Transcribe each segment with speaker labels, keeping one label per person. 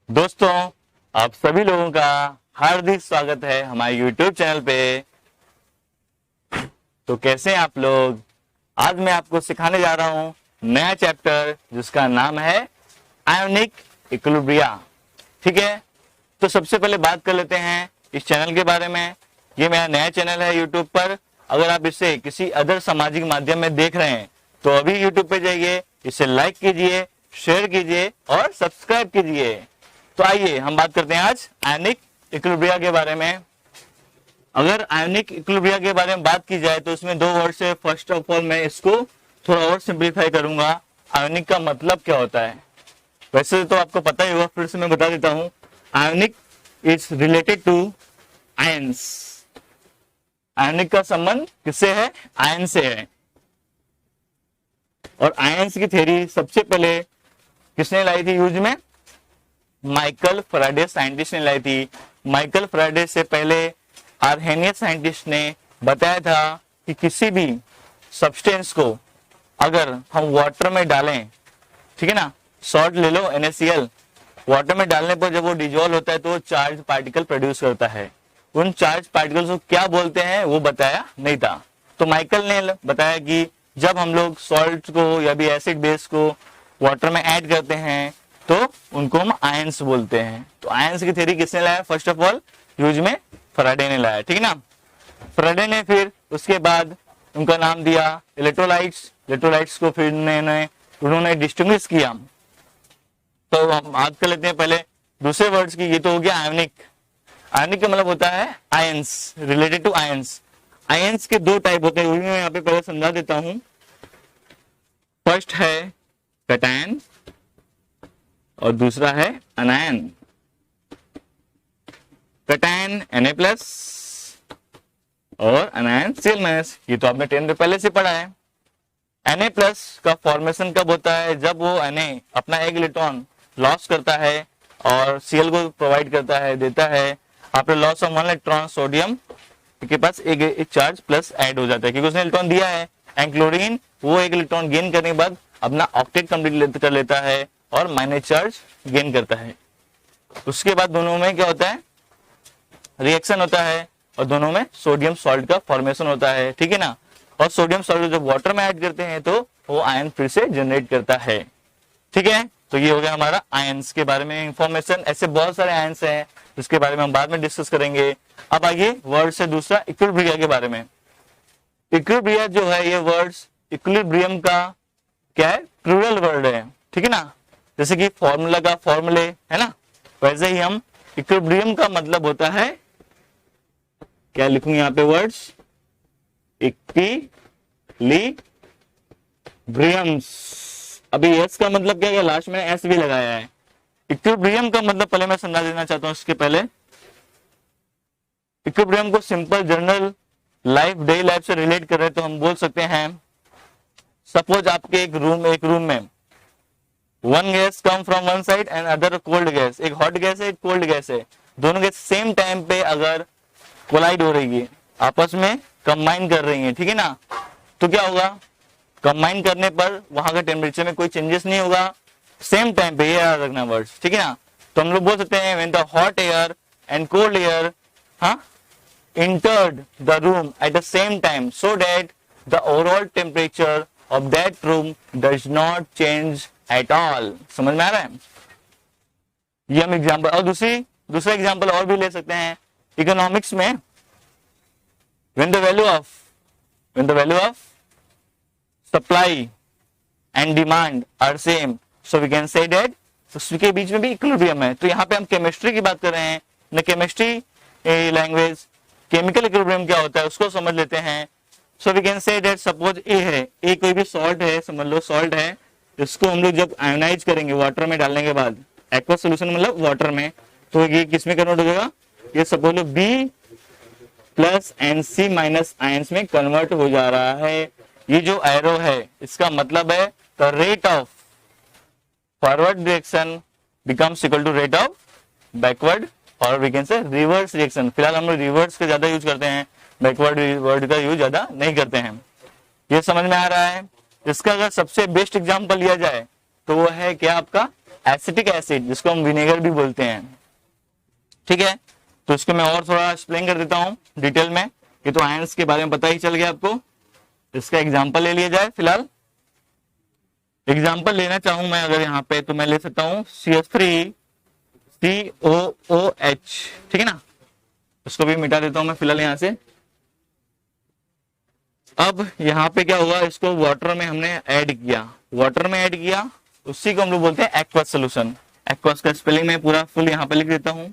Speaker 1: दोस्तों, आप सभी लोगों का हार्दिक स्वागत है हमारे YouTube चैनल पे। तो कैसे हैं आप लोग? आज मैं आपको सिखाने जा रहा हूं नया चैप्टर जिसका नाम है आयोनिक इक्विलिब्रिया। ठीक है, तो सबसे पहले बात कर लेते हैं इस चैनल के बारे में। ये मेरा नया चैनल है YouTube पर। अगर आप इसे किसी अदर सामाजिक माध्यम में देख रहे हैं तो अभी YouTube पे जाइए, इसे लाइक कीजिए, शेयर कीजिए और सब्सक्राइब कीजिए। तो आइए हम बात करते हैं आज आयोनिक इक्विलिब्रिया के बारे में। अगर आयोनिक इक्विलिब्रिया के बारे में बात की जाए तो इसमें दो वर्ड से, फर्स्ट ऑफ ऑल मैं इसको थोड़ा और सिंप्लीफाई करूंगा। आयोनिक का मतलब क्या होता है? वैसे तो आपको पता ही होगा, फिर से मैं बता देता हूं। Ionic is related to ions. Ionic का संबंध किससे है? आयन से है। और आयंस की थ्योरी सबसे पहले किसने लाई थी यूज में? माइकल फैराडे साइंटिस्ट ने लाई थी। माइकल फैराडे से पहले आर्हेनियस साइंटिस्ट ने बताया था कि किसी भी सब्सटेंस को अगर हम वाटर में डालें, ठीक है ना, सॉल्ट ले लो NaCl, वाटर में डालने पर जब वो डिजोल्व होता है तो वो चार्ज पार्टिकल प्रोड्यूस करता है। उन चार्ज पार्टिकल्स को क्या बोलते हैं वो बताया नहीं था। तो माइकल ने बताया कि जब हम लोग सॉल्ट को या भी एसिड बेस को वाटर में ऐड करते हैं तो उनको हम आयंस बोलते हैं। तो आयंस की थ्योरी किसने लाया? फर्स्ट ऑफ ऑल यूज में फैराडे ने लाया, ठीक है ना। फैराडे ने फिर उसके बाद उनका नाम दिया इलेक्ट्रोलाइट्स। इलेक्ट्रोलाइट्स को फिर उन्होंने डिस्टिंग्विश किया। तो हम बात कर लेते हैं पहले दूसरे वर्ड्स की। ये तो हो गया आयोनिक। आयोनिक का मतलब होता है ions, related to ions. Ions के दो टाइप होते हैं, वो मैं यहाँ पे पहले समझा देता हूं। फर्स्ट है कैटायन और दूसरा है अनायन। कैटायन Na+ और अनायन Cl-। ये तो आपने 10 में पहले से पढ़ा है। Na+ का फॉर्मेशन कब होता है? जब वो Na अपना एक इलेक्ट्रॉन लॉस करता है और Cl को प्रोवाइड करता है, देता है। After loss of 1 electron sodium के पास एक चार्ज प्लस ऐड हो जाता है क्योंकि उसने इलेक्ट्रॉन दिया है। एंड क्लोरीन वो एक इलेक्ट्रॉन गेन करने के बाद अपना ऑक्टेट कंप्लीट कर लेता है और माइनस चार्ज गेन करता है। उसके बाद दोनों में क्या होता है? रिएक्शन होता है और दोनों में सोडियम सॉल्ट का फॉर्मेशन होता है, ठीक है ना। और सोडियम सॉल्ट जब वाटर में ऐड करते हैं तो वो आयन फिर से जनरेट करता है, ठीक है। तो ये हो गया हमारा आयंस के बारे में इंफॉर्मेशन। ऐसे बहुत सारे आयंस हैं जिसके बारे में हम बाद में डिस्कस करेंगे। अब आइए वर्ड से दूसरा इक्विलिब्रिया के बारे में। इक्विलिब्रिया जो है, ये वर्ड्स इक्विलिब्रियम का क्या है? प्लूरल वर्ड है, ठीक है ना। जैसे कि फॉर्मूला का फॉर्मूले है ना, वैसे ही हम इक्विलिब्रियम का मतलब होता है, क्या लिखूंगे यहाँ पे वर्ड्स? इक्विलिब्रियम्स। अभी एस का मतलब क्या है? लास्ट में एस भी लगाया है। इक्विलिब्रियम का मतलब पहले मैं समझा देना चाहता हूं। इसके पहले इक्विलिब्रियम को simple general life, daily life से रिलेट कर रहे तो हम बोल सकते हैं, सपोज आपके एक रूम में one gas come from one side and other cold gas. एक हॉट गैस है, एक कोल्ड गैस है। दोनों गैस सेम टाइम पे अगर कोलाइड हो रही है, आपस में कंबाइन कर रही है, ठीक है ना, तो क्या होगा? कंबाइन करने पर वहां का टेम्परेचर में कोई चेंजेस नहीं होगा सेम टाइम पे। ये याद रखना वर्ड्स, ठीक है ना। तो हम लोग बोल सकते हैं when the hot air and cold air entered the room at the same time so that the overall temperature of that room does not change at all। समझ में आ रहा है? ये हम एग्जांपल, और दूसरा एग्जांपल और भी ले सकते हैं इकोनॉमिक्स में। when the value of supply and demand are same so we can say that उसके बीच में भी इक्विलिब्रियम है। तो यहाँ पे हम केमिस्ट्री की बात कर रहे हैं न, केमिस्ट्री लैंग्वेज। केमिकल इक्विलिब्रियम क्या होता है उसको समझ लेते हैं। So we can say that suppose a है, ए कोई भी सॉल्ट है, समझ लो सॉल्ट है। इसको हम लोग जब आयोनाइज करेंगे वाटर में डालने के बाद, एक्वस सोल्यूशन मतलब वाटर में, तो ये किस में कन्वर्ट हो जाएगा? ये सपोज लो B+ NC- आयंस में कन्वर्ट हो जा रहा है। ये जो एरो है इसका मतलब है the rate of forward reaction becomes equal to rate of backward, और we can say reverse reaction. फिलहाल हम लोग रिवर्स का ज्यादा यूज करते हैं, बैकवर्ड वर्ड का यूज ज्यादा नहीं करते हैं। ये समझ में आ रहा है? इसका अगर सबसे बेस्ट एग्जांपल लिया जाए तो वो है क्या? आपका एसिटिक एसिड जिसको हम विनेगर भी बोलते हैं, ठीक है। तो इसको मैं और थोड़ा एक्सप्लेन कर देता हूं डिटेल में। ये तो आयंस के बारे में पता ही चल गया आपको। इसका एग्जांपल ले लिया जाए। फिलहाल एग्जांपल लेना चाहूं मैं अगर यहाँ पे, तो मैं ले सकता हूं CH3COOH, ठीक है ना। इसको भी मिटा देता हूं मैं फिलहाल यहाँ से। अब यहाँ पे क्या हुआ, इसको वाटर में हमने ऐड किया, वाटर में ऐड किया, उसी को हम लोग बोलते हैं एक्वस सोल्यूशन। एक्वस का स्पेलिंग मैं पूरा फुल यहाँ पे लिख देता हूं।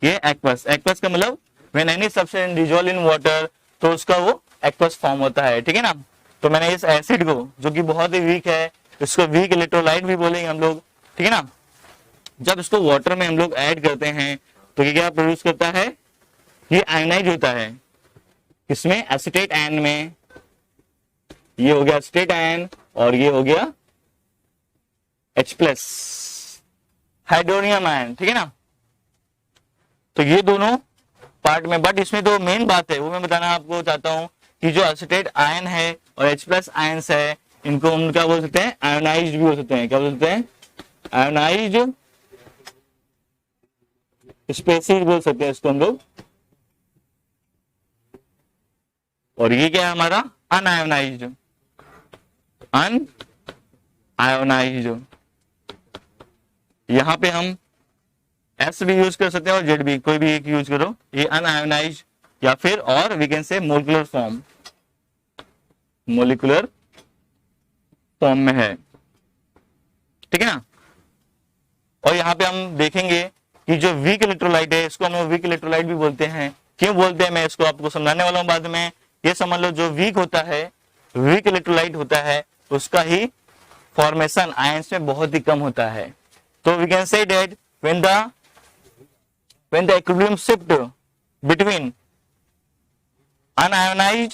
Speaker 1: ये एक्वस, एक्वस का मतलब when any substance dissolve in water, तो उसका वो एक्वस फॉर्म होता है, ठीक है ना। तो मैंने इस एसिड को, जो कि बहुत ही वीक है, इसको वीक इलेक्ट्रोलाइट भी बोलेंगे हम लोग, ठीक है ना। जब इसको वाटर में हम लोग ऐड करते हैं तो ये क्या प्रोड्यूस करता है, ये आयनाइज होता है। इसमें एसिटेट आयन में, ये हो गया एसिटेट आयन और ये हो गया H+ हाइड्रोनियम आयन, ठीक है ना। तो ये दोनों पार्ट में, बट इसमें तो मेन बात है वो मैं बताना आपको चाहता हूं कि जो एसिटेट आयन है और H+ आयन्स है, इनको हम क्या बोल सकते हैं, आयोनाइज्ड भी हो सकते हैं। क्या बोल सकते हैं, आयोनाइज्ड स्पेसीज बोल सकते हैं इसको हम लोग। और ये क्या है हमारा, अनआयोनाइज्ड, अनआयोनाइज्ड। यहां पे हम S भी यूज कर सकते हैं और Z भी, कोई भी एक यूज करो। ये अनआयोनाइज्ड या फिर, और we can say molecular form, molecular form में है, ठीक है ना। और यहाँ पे हम देखेंगे कि जो वीक इलेक्ट्रोलाइट है, इसको हम वीक इलेक्ट्रोलाइट भी बोलते हैं। क्यों बोलते हैं मैं इसको आपको समझाने वाला हूं बाद में। ये समझ लो, जो वीक होता है, वीक इलेक्ट्रोलाइट होता है, उसका ही फॉर्मेशन आयंस में बहुत ही कम होता है। तो we can say that when the equilibrium shift between unionised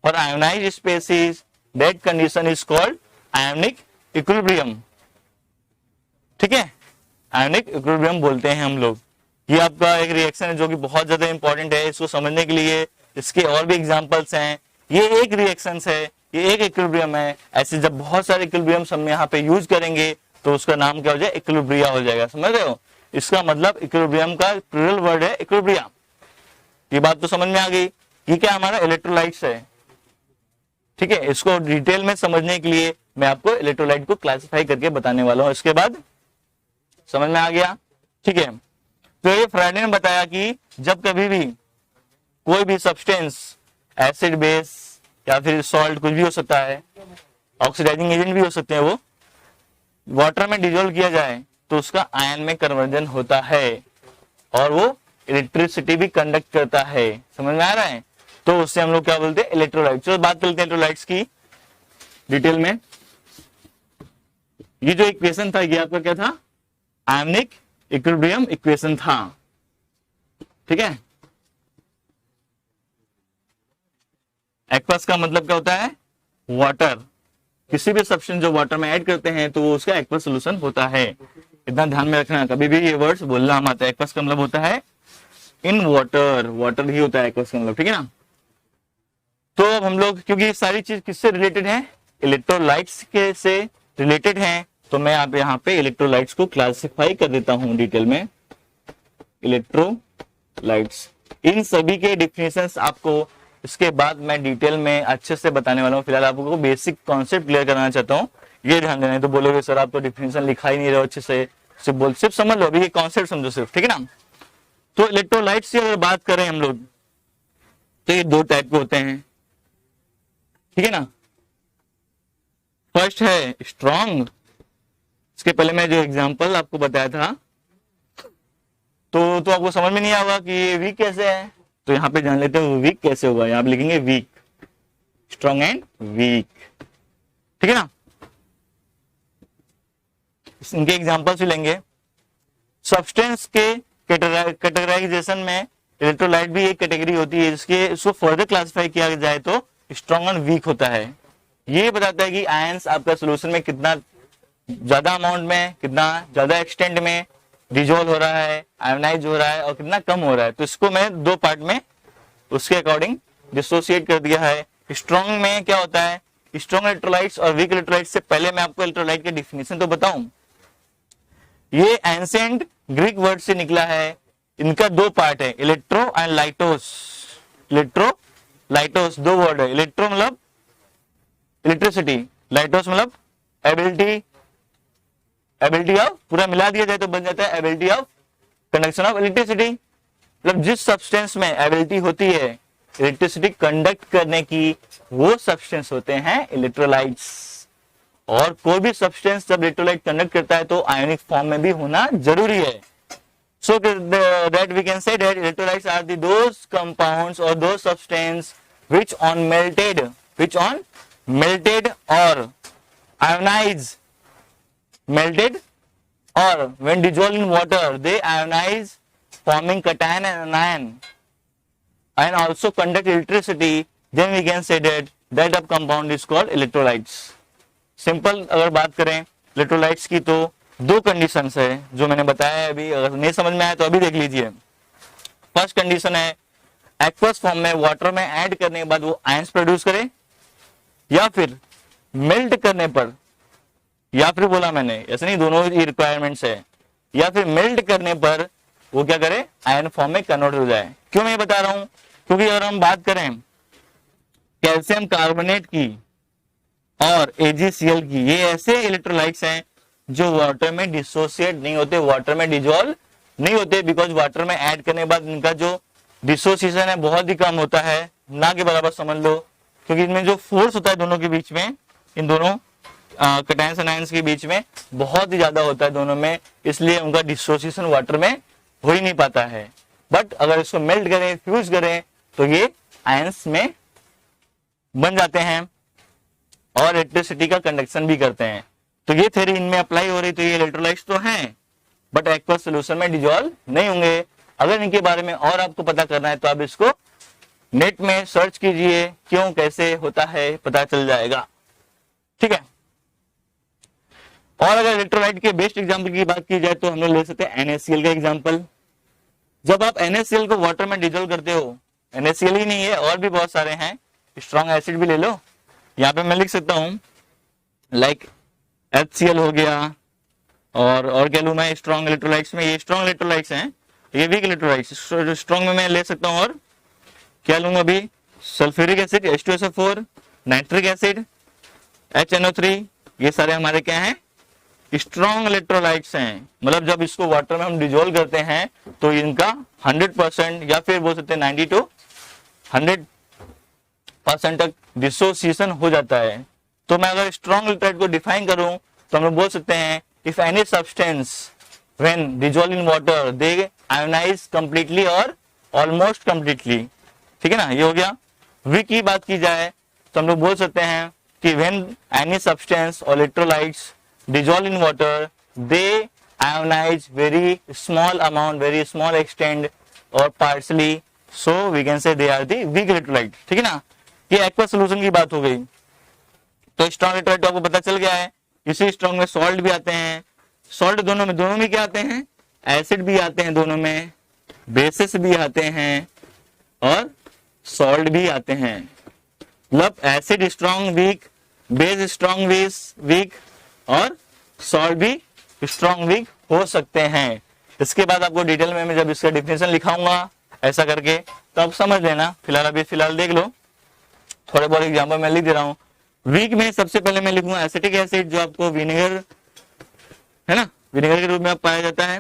Speaker 1: और ionised species, that condition is called ionic equilibrium, ठीक है। आयोनिक इक्विलिब्रियम बोलते हैं हम लोग। ये आपका एक रिएक्शन है जो कि बहुत ज्यादा इंपॉर्टेंट है इसको समझने के लिए। इसके और भी एग्जांपल्स हैं। ये एक रिएक्शन है, ये एक इक्विलिब्रियम है। ऐसे जब बहुत सारे इक्विलिब्रियम्स हम यहाँ पे यूज करेंगे तो उसका नाम क्या हो जाए, इक्विलिब्रिया हो जाएगा। समझ रहे हो, इसका मतलब इक्विलिब्रियम का प्लूरल वर्ड है इक्विलिब्रिया। ये बात तो समझ में आ गई। ये क्या हमारा इलेक्ट्रोलाइट्स है, ठीक है। इसको डिटेल में समझने के लिए मैं आपको इलेक्ट्रोलाइट को क्लासिफाई करके बताने वाला हूं। इसके बाद समझ में आ गया, ठीक है। तो ये फ्राइडे ने बताया कि जब कभी भी कोई भी सब्सटेंस, एसिड बेस या फिर सॉल्ट, कुछ भी हो सकता है, ऑक्सीडाइजिंग एजेंट भी हो सकते हैं, वो वाटर में डिजोल्व किया जाए तो उसका आयन में कन्वर्जन होता है और वो इलेक्ट्रिसिटी भी कंडक्ट करता है। समझ में आ रहा है। तो उससे हम लोग क्या बोलते हैं, इलेक्ट्रोलाइट। तो बात करते हैं इलेक्ट्रोलाइट्स की डिटेल में। ये जो इक्वेशन था, ये आपका क्या था, आयनिक इक्विलिब्रियम इक्वेशन था, ठीक है। एक्वस का मतलब क्या होता है, वाटर। किसी भी सब्सटेंस जो वाटर में ऐड करते हैं तो वो उसका एक्वस सोल्यूशन होता है। इतना ध्यान में रखना, कभी भी ये वर्ड्स बोलना हम आता है। एक्वस का मतलब होता है इन वाटर, वाटर ही होता है एक्वस का मतलब, ठीक है ना। तो अब हम लोग, क्योंकि ये सारी चीज किससे रिलेटेड है, इलेक्ट्रोलाइट्स के से रिलेटेड है, तो मैं आप यहाँ पे इलेक्ट्रोलाइट्स को क्लासिफाई कर देता हूं डिटेल में। इलेक्ट्रोलाइट्स, इन सभी के डिफिनेशंस आपको इसके बाद मैं डिटेल में अच्छे से बताने वाला हूँ। फिलहाल आपको बेसिक कॉन्सेप्ट क्लियर कराना चाहता हूँ, ये ध्यान देना है। तो बोलोगे सर आप तो डिफिनेशन लिखा ही नहीं रहे अच्छे से, सिर्फ समझ लो, अभी ये कॉन्सेप्ट समझो सिर्फ, ठीक है ना। तो इलेक्ट्रोलाइट्स की अगर बात करें हम लोग, तो ये दो टाइप के होते हैं, ठीक है ना। फर्स्ट है स्ट्रॉन्ग। इसके पहले मैं जो एग्जांपल आपको बताया था तो आपको समझ में नहीं आएगा कि ये वीक कैसे है। तो यहाँ पे जान लेते हैं वीक कैसे होगा। यहाँ पे लिखेंगे वीक, स्ट्रॉन्ग एंड वीक, ठीक है ना। इनके एग्जांपल्स भी लेंगे। सब्सटेंस के कैटेगराइजेशन में इलेक्ट्रोलाइट भी एक कैटेगरी होती है जिसके इसको फर्दर क्लासिफाई किया जाए तो स्ट्रॉन्ग एंड वीक होता है। ये बताता है कि आयंस आपका सोल्यूशन में कितना ज्यादा अमाउंट में, कितना ज्यादा एक्सटेंट में डिजोल्व हो रहा है, आयोनाइज हो रहा है और कितना कम हो रहा है। तो इसको मैं दो पार्ट में उसके अकॉर्डिंग डिसोसिएट कर दिया है। स्ट्रॉन्ग में क्या होता है स्ट्रॉन्ग इलेक्ट्रोलाइट्स और वीक इलेक्ट्रोलाइट्स से पहले मैं आपको इलेक्ट्रोलाइट की डिफिनेशन तो बताऊं। ये एंशिएंट ग्रीक वर्ड से निकला है। इनका दो पार्ट है, इलेक्ट्रो एंड लाइटोस। इलेक्ट्रो लाइटोस दो वर्ड है। इलेक्ट्रो मतलब इलेक्ट्रिसिटी, लाइटोस मतलब एबिलिटी, एबिलिटी ऑफ, पूरा मिला दिया जाए तो बन जाता है ability of conduction of electricity. मतलब जिस सब्सटेंस में एबिलिटी होती है इलेक्ट्रिसिटी कंडक्ट करने की, वो सब्सटेंस होते हैं इलेक्ट्रोलाइट्स। और कोई भी सब्सटेंस जब इलेक्ट्रोलाइट कंडक्ट करता है तो आयोनिक फॉर्म में भी होना जरूरी है। So that we can say that electrolytes are those compounds और those substance which on melted or ionize, melted or when dissolved in water they ionize forming cation and anion and also conduct electricity, then we can say that of compound is called electrolytes. Simple अगर बात करें electrolytes की तो दो conditions है जो मैंने बताया है अभी। अगर नहीं समझ में आया तो अभी देख लीजिए। फर्स्ट कंडीशन है एक्वस फॉर्म में वाटर में ऐड करने के बाद वो आयंस प्रोड्यूस करे, या फिर मेल्ट करने पर, या फिर बोला मैंने ऐसे नहीं, दोनों ही रिक्वायरमेंट्स है, या फिर मेल्ट करने पर वो क्या करे आयन फॉर्म में कन्वर्ट हो जाए। क्यों मैं ये बता रहा हूं, क्योंकि अगर हम बात करें कैल्शियम कार्बोनेट की और AgCl की, ये ऐसे इलेक्ट्रोलाइट्स हैं जो वाटर में डिसोसिएट नहीं होते, वाटर में डिजोल्व नहीं होते, बिकॉज वाटर में ऐड करने के बाद इनका जो डिसोसिएशन है बहुत ही कम होता है, ना के बराबर समझ लो, क्योंकि इनमें जो फोर्स होता है दोनों के बीच में, इन दोनों कैटायंस एंड आयंस के बीच में बहुत ही ज्यादा होता है दोनों में, इसलिए उनका डिसोसिएशन वाटर में हो ही नहीं पाता है। बट अगर इसको मेल्ट करें, फ्यूज करें, तो ये आयंस में बन जाते हैं और इलेक्ट्रिसिटी का कंडक्शन भी करते हैं। तो ये थ्योरी इनमें अप्लाई हो रही, तो ये इलेक्ट्रोलाइट्स तो हैं बट एक्वस सॉल्यूशन में डिजोल्व नहीं होंगे। अगर इनके बारे में और आपको पता करना है तो आप इसको नेट में सर्च कीजिए, क्यों कैसे होता है पता चल जाएगा, ठीक है। और अगर इलेक्ट्रोलाइट के बेस्ट एग्जांपल की बात की जाए तो हम लोग ले सकते हैं NaCl का एग्जांपल। जब आप NaCl को वाटर में डिजोल्व करते हो, NaCl ही नहीं है और भी बहुत सारे हैं, स्ट्रॉन्ग एसिड भी ले लो, यहाँ पे मैं लिख सकता हूं लाइक HCl हो गया, और क्या लूं मैं स्ट्रॉन्ग इलेक्ट्रोलाइट्स में, ये स्ट्रॉन्ग इलेक्ट्रोलाइट्स हैं, ये वीक इलेक्ट्रोलाइट्स। स्ट्रॉन्ग में मैं ले सकता हूं, और क्या लूंगा अभी sulphuric acid H2SO4, nitric acid HNO3, ये सारे हमारे क्या हैं स्ट्रॉन्ग इलेक्ट्रोलाइट्स हैं। मतलब जब इसको वाटर में हम डिजोल्व करते हैं तो इनका 100% या फिर बोल सकते हैं 90 to 100% तक डिसोसिएशन हो जाता है। तो मैं अगर स्ट्रॉन्ग इलेक्ट्रोलाइट को डिफाइन करूं तो हम लोग बोल सकते हैं if any substance when dissolve in water they ionise completely और ऑलमोस्ट कंप्लीटली, ठीक है ना, ये हो गया। वीक की बात की जाए तो हम लोग बोल सकते हैं कि व्हेन एनी सब्सटेंस और electrolytes dissolve in water they ionize very small amount, very small extent or partially, so we can say they are the weak electrolyte, ठीक है ना। ये एक्वस सॉल्यूशन की बात हो गई। तो स्ट्रॉन्ग इलेक्ट्रोलाइट आपको पता चल गया है। इसी स्ट्रॉन्ग में सॉल्ट भी आते हैं, सॉल्ट दोनों में क्या आते हैं, एसिड भी आते हैं दोनों में, बेसिस भी आते हैं और सॉल्ट भी आते हैं। मतलब acid strong week, base strong week और सॉल्ट भी स्ट्रॉन्ग वीक हो सकते हैं। इसके बाद आपको डिटेल में मैं जब इसका डिफिनेशन लिखाऊंगा ऐसा करके तो आप समझ लेना। फिलहाल देख लो, थोड़े बहुत एग्जांपल मैं लिख दे रहा हूँ। वीक में सबसे पहले मैं लिखूंगा एसिटिक एसिड, जो आपको विनेगर है ना, विनेगर के रूप में पाया जाता है।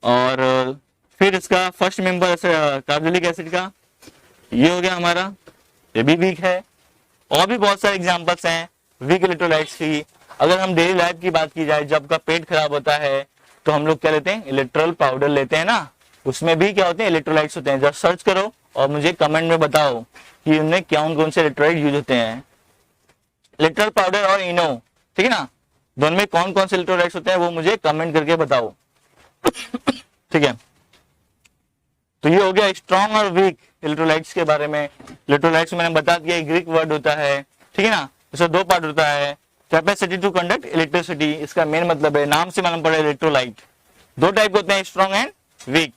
Speaker 1: और फिर इसका फर्स्ट मेंबर कार्बोक्सिलिक एसिड का ये हो गया हमारा, ये भी वीक है। और भी बहुत सारे एग्जांपल्स हैं वीक इलेक्ट्रोलाइट्स की। अगर हम डेली लाइफ की बात की जाए, जब का पेट खराब होता है तो हम लोग क्या लेते हैं, इलेक्ट्रोल पाउडर लेते हैं ना, उसमें भी क्या होते हैं इलेक्ट्रोलाइट्स होते हैं। जब सर्च करो और मुझे कमेंट में बताओ कि उनमें कौन से इलेक्ट्रोलाइट यूज होते हैं। इलेक्ट्रोल पाउडर और इनो, ठीक है ना, दोनों में कौन से इलेक्ट्रोलाइट्स होते हैं वो मुझे कमेंट करके बताओ, ठीक है। तो ये हो गया स्ट्रॉन्ग और वीक इलेक्ट्रोलाइट्स के बारे में। इलेक्ट्रोलाइट्स मैंने बता दिया ग्रीक वर्ड होता है, ठीक है ना। इसका दो पार्ट होता है, कैपेसिटी टू कंडक्ट इलेक्ट्रिसिटी, इसका मेन मतलब है, नाम से मालूम पड़ा इलेक्ट्रोलाइट। दो टाइप होते हैं, स्ट्रॉन्ग एंड वीक।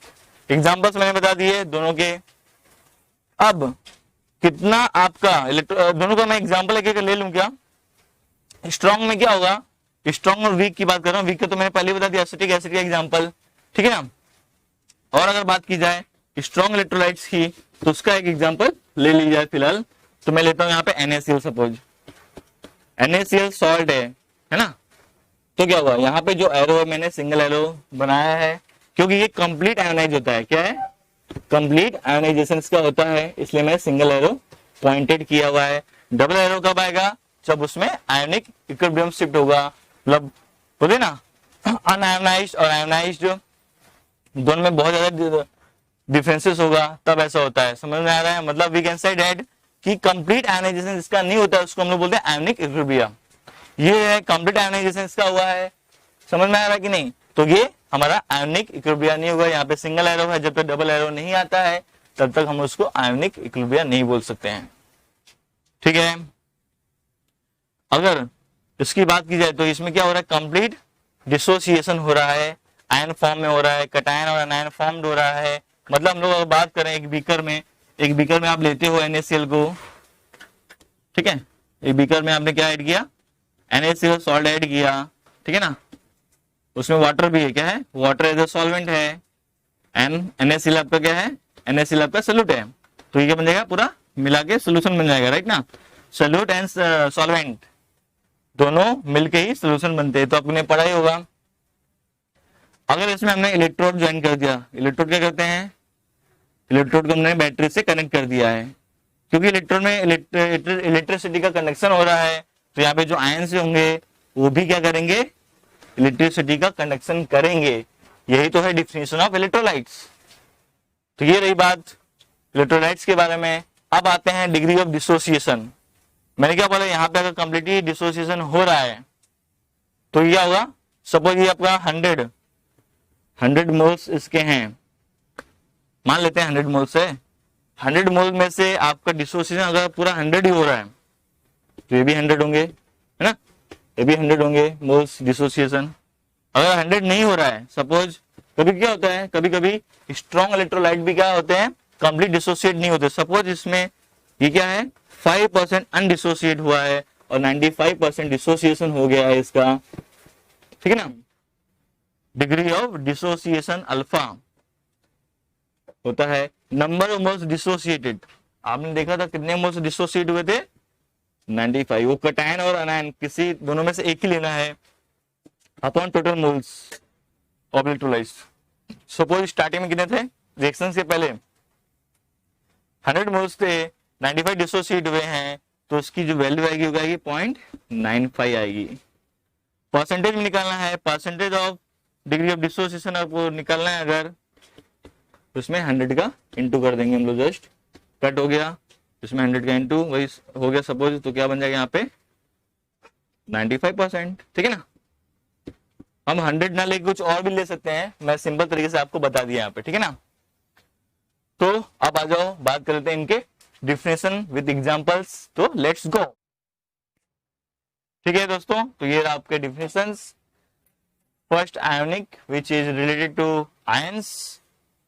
Speaker 1: एग्जांपल्स मैंने बता दिए दोनों के। अब कितना आपका दोनों का मैं एग्जांपल लेके ले लूं क्या? स्ट्रॉन्ग में क्या होगा, स्ट्रॉन्ग और वीक की बात कर रहा हूं, वीक का तो मैंने पहले बता दिया, एसिटिक एसिड का एग्जांपल, ठीक है ना। और अगर बात की जाए स्ट्रॉन्ग इलेक्ट्रोलाइट्स की, तो उसका एक एग्जांपल ले ली जाए फिलहाल, तो मैं लेता हूं यहाँ पे NaCl, सपोज NaCl सॉल्ट है ना। तो क्या हुआ, यहाँ पे जो एरो है मैंने सिंगल एरो बनाया है, क्योंकि ये कंप्लीट आयोनाइज होता है, क्या है, कंप्लीट आयोनाइजेशन का होता है, इसलिए मैं सिंगल एरो पॉइंटेड किया हुआ है। डबल एरो कब आएगा, जब उसमें आयोनिक इक्विलिब्रियम शिफ्ट होगा, मतलब बोले ना अनआयोनाइज्ड और आयोनाइज्ड दोनों में बहुत ज्यादा डिफरेंसेस होगा, तब ऐसा होता है। समझ में आ रहा है? मतलब वी कैन से दैट कि कंप्लीट आयोनाइजेशन जिसका नहीं होता है उसको हम लोग बोलते हैं आयोनिक इक्विलिब्रियम। ये है कंप्लीट आयोनाइजेशन इसका हुआ है, समझ में आ रहा है कि नहीं? तो ये हमारा आयोनिक इक्विलिब्रियम नहीं होगा। यहाँ पे सिंगल एरो है, जब तक डबल एरो नहीं आता है तब तक हम उसको आयोनिक इक्विलिब्रियम नहीं बोल सकते हैं, ठीक है। अगर इसकी बात की जाए तो इसमें क्या हो रहा है, कंप्लीट डिसोसिएशन हो रहा है, आयन फॉर्म में हो रहा है, कटायन और अनायन फॉर्म हो रहा है। मतलब हम लोग अगर बात करें एक बीकर में आप लेते हो NaCl को, ठीक है, एक बीकर में आपने क्या ऐड किया, NaCl सॉल्ट ऐड किया, ठीक है ना, उसमें वाटर भी है, क्या है, वाटर एज अ सॉल्वेंट है, एंड NaCl आपका क्या है, NaCl आपका सोल्यूट है, तो ये क्या बन जाएगा, पूरा मिला के सोल्यूशन बन जाएगा, राइट ना। सोल्यूट एंड सॉल्वेंट दोनों मिलके ही सोल्यूशन बनते हैं, तो आपने पढ़ा ही होगा। अगर इसमें हमने इलेक्ट्रोड ज्वाइन कर दिया, इलेक्ट्रोड क्या करते हैं, इलेक्ट्रोड को हमने बैटरी से कनेक्ट कर दिया है, क्योंकि इलेक्ट्रोड में इलेक्ट्रिसिटी का कंडक्शन हो रहा है, तो यहाँ पे जो आयंस होंगे वो भी क्या करेंगे, इलेक्ट्रिसिटी का कंडक्शन करेंगे। यही तो है डिफिनेशन ऑफ इलेक्ट्रोलाइट्स। तो ये रही बात इलेक्ट्रोलाइट्स के बारे में। अब आते हैं डिग्री ऑफ डिसोसिएशन। मैंने क्या बोला, यहाँ पे अगर कंप्लीटली डिसोसिएशन हो रहा है तो क्या होगा, सपोज ये आपका 100 मोल्स इसके हैं, मान लेते हैं 100 मोल्स है, 100 मोल में से आपका डिसोसिएशन अगर पूरा 100 ही हो रहा है तो ये भी 100 होंगे, है ना, ये भी 100 होंगे मोल्स डिसोसिएशन। अगर 100 नहीं हो रहा है, सपोज कभी क्या होता है, कभी कभी स्ट्रॉन्ग इलेक्ट्रोलाइट भी क्या होते हैं, कंप्लीट डिसोसिएट नहीं होते। सपोज इसमें ये क्या है, 5% अनडिसोसिएट हुआ है और 95% डिसोसिएशन हो गया है इसका, ठीक है ना। डिग्री ऑफ डिसोसिएशन अल्फा होता है नंबर ऑफ मोल्स डिसोसिएटेड। आपने देखा था कितने मोल्स डिसोसिएट हुए थे, 95। वो कटायन और अनायन किसी दोनों में से एक ही लेना है upon total moles of electrolytes. Suppose starting में कितने थे, रिएक्शन से पहले 100 मोल्स थे, 95 डिसोसिएट हुए हैं, तो उसकी जो वैल्यू आएगी वो आएगी 0.95 आएगी। परसेंटेज में निकालना है, percentage of degree of dissociation आपको निकालना है, अगर उसमें 100 का इंटू कर देंगे हम लोग, जस्ट कट हो गया, इसमें 100 का इंटू वही हो गया सपोज, तो क्या बन जाएगा यहाँ पे 95%, ठीक है ना। हम 100 ना लेके कुछ और भी ले सकते हैं, मैं सिंपल तरीके से आपको बता दिया यहाँ पे, ठीक है ना। तो अब आ जाओ बात कर लेते हैं इनके डिफिनेशन विद एग्जांपल्स, तो लेट्स गो। ठीक है दोस्तों, तो ये आपके definitions. First ionic which is related to ions,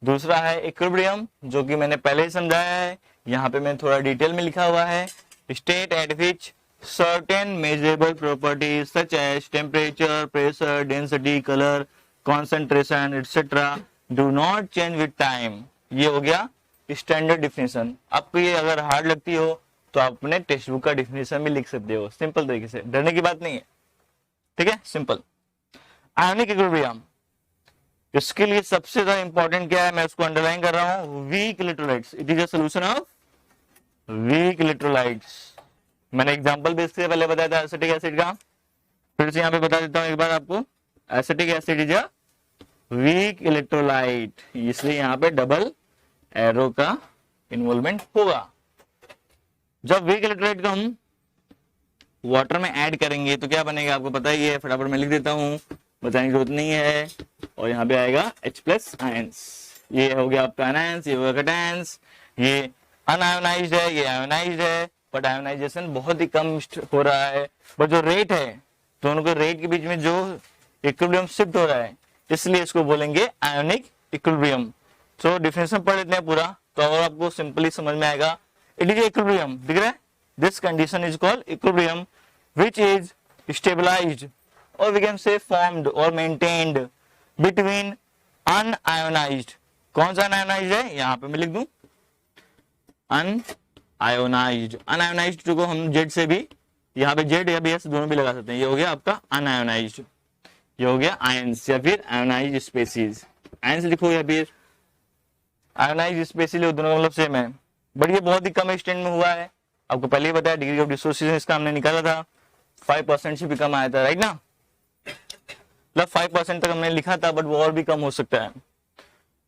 Speaker 1: दूसरा है इक्विलिब्रियम जो कि मैंने पहले ही समझाया है, यहाँ पे मैंने थोड़ा डिटेल में लिखा हुआ है, state at which certain measurable properties such as temperature, pressure, density, colour, concentration etcetera do not change with time. ये हो गया स्टैंडर्ड डिफिनेशन। आपको ये अगर हार्ड लगती हो तो आप अपने टेक्स्ट बुक का डिफिनेशन भी लिख सकते हो, सिंपल तरीके से, डरने की बात नहीं है, ठीक है, सिंपल। आयोनिक इक्विलिब्रियम, इसके लिए सबसे ज्यादा इंपॉर्टेंट क्या है, मैं उसको अंडरलाइन कर रहा हूं, weak electrolytes. It is a solution of weak electrolytes. मैंने एग्जांपल भी इससे पहले बताया था एसिटिक एसिड का, फिर से यहाँ पे बता देता हूं एक बार आपको। Acetic acid is a weak electrolyte, इसलिए यहाँ पे डबल एरो का इन्वॉल्वमेंट होगा। जब वीक इलेक्ट्रोलाइट को हम वाटर में ऐड करेंगे तो क्या बनेगा, आपको पता ही है, फटाफट मैं लिख देता हूं, बताने की जरूरत नहीं है। और यहाँ पे आएगा H+ आयंस, ये हो गया आपका अनायंस, ये होगा कैटायंस, ये अनआयोनाइज्ड है, ये आयोनाइज्ड है, बट आयोनाइजेशन बहुत ही कम हो रहा है, बट जो रेट है दोनों के रेट के बीच में जो इक्विलिब्रियम शिफ्ट हो रहा है, इसलिए इसको बोलेंगे आयोनिक इक्विलिब्रियम। तो डिफिनेशन पढ़ लेते हैं पूरा, तो और आपको सिंपली समझ में आएगा इट इज इक्विलिब्रियम, दिख रहा है, this condition is called equilibrium which is stabilised और वी कैन से फॉर्म्ड और मेंटेन्ड बिटवीन अनआयोनाइज्ड, कौन सा अनआयोनाइज्ड है, यहां पे मैं लिख दूं अनआयोनाइज्ड, अनआयोनाइज्ड को हम जेड से भी, यहाँ पे जेड या बेस दोनों भी लगा सकते हैं, ये हो गया आपका अनआयोनाइज्ड, ये हो गया आयंस या फिर आयोनाइज्ड स्पेसीज, आयंस लिखो या फिर आयोनाइज्ड स्पेसीज, दोनों का मतलब सेम है, बट ये बहुत ही कम एक्सटेंट में हुआ है, आपको पहले ही बताया डिग्री ऑफ डिसोसिएशन इसका हमने निकाला था 5% से भी कम आया था, राइट ना, मतलब 5% तक हमने लिखा था, बट वो और भी कम हो सकता है।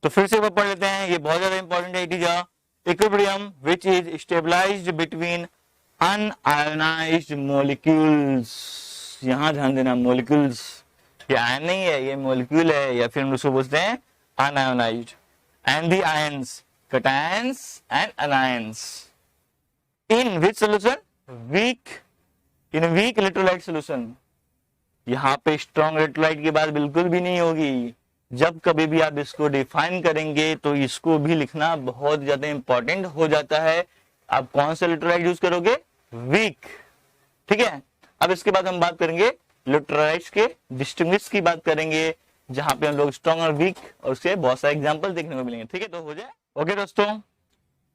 Speaker 1: तो फिर से पढ़ लेते हैं, ये बहुत ज्यादा इंपॉर्टेंट है, it is equilibrium which is stabilised between unionised molecules, यहां ध्यान देना मॉलिक्यूल्स, ये आयन नहीं है, ये मॉलिक्यूल है, या फिर हम उसको बोलते हैं unionised, and the ions cations and anions in which solution, weak, in weak electrolyte solution, यहाँ पे स्ट्रॉन्ग इलेक्ट्रोलाइट की बात बिल्कुल भी नहीं होगी, जब कभी भी आप इसको डिफाइन करेंगे तो इसको भी लिखना बहुत ज्यादा इंपॉर्टेंट हो जाता है, आप कौन सा इलेक्ट्रोलाइट यूज करोगे, वीक, ठीक है। अब इसके बाद हम बात करेंगे इलेक्ट्रोलाइट्स के डिस्टिंग्विश की बात करेंगे, जहां पे हम लोग स्ट्रॉन्ग और वीक और उसके बहुत सारे एग्जांपल देखने को मिलेंगे, ठीक है, तो हो जाए। ओके दोस्तों,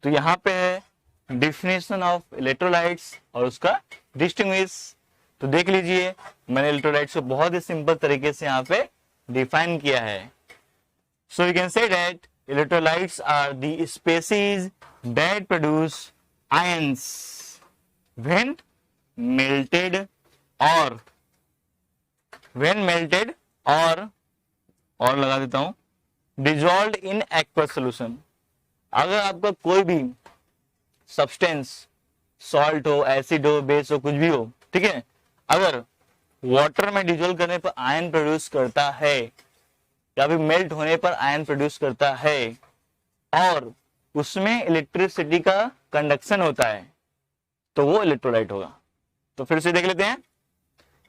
Speaker 1: तो यहाँ पे है डिफिनेशन ऑफ इलेक्ट्रोलाइट्स और उसका डिस्टिंग्विश, तो देख लीजिए मैंने इलेक्ट्रोलाइट्स को बहुत ही सिंपल तरीके से यहाँ पे डिफाइन किया है। So you can say that electrolytes are the species that produce ions when melted और लगा देता हूं डिजॉल्व्ड इन एक्वस सोल्यूशन, अगर आपका कोई भी सब्सटेंस सॉल्ट हो, एसिड हो, बेस हो, कुछ भी हो, ठीक है, अगर वाटर में डिजोल्व करने पर आयन प्रोड्यूस करता है या फिर मेल्ट होने पर आयन प्रोड्यूस करता है और उसमें इलेक्ट्रिसिटी का कंडक्शन होता है तो वो इलेक्ट्रोलाइट होगा। तो फिर से देख लेते हैं,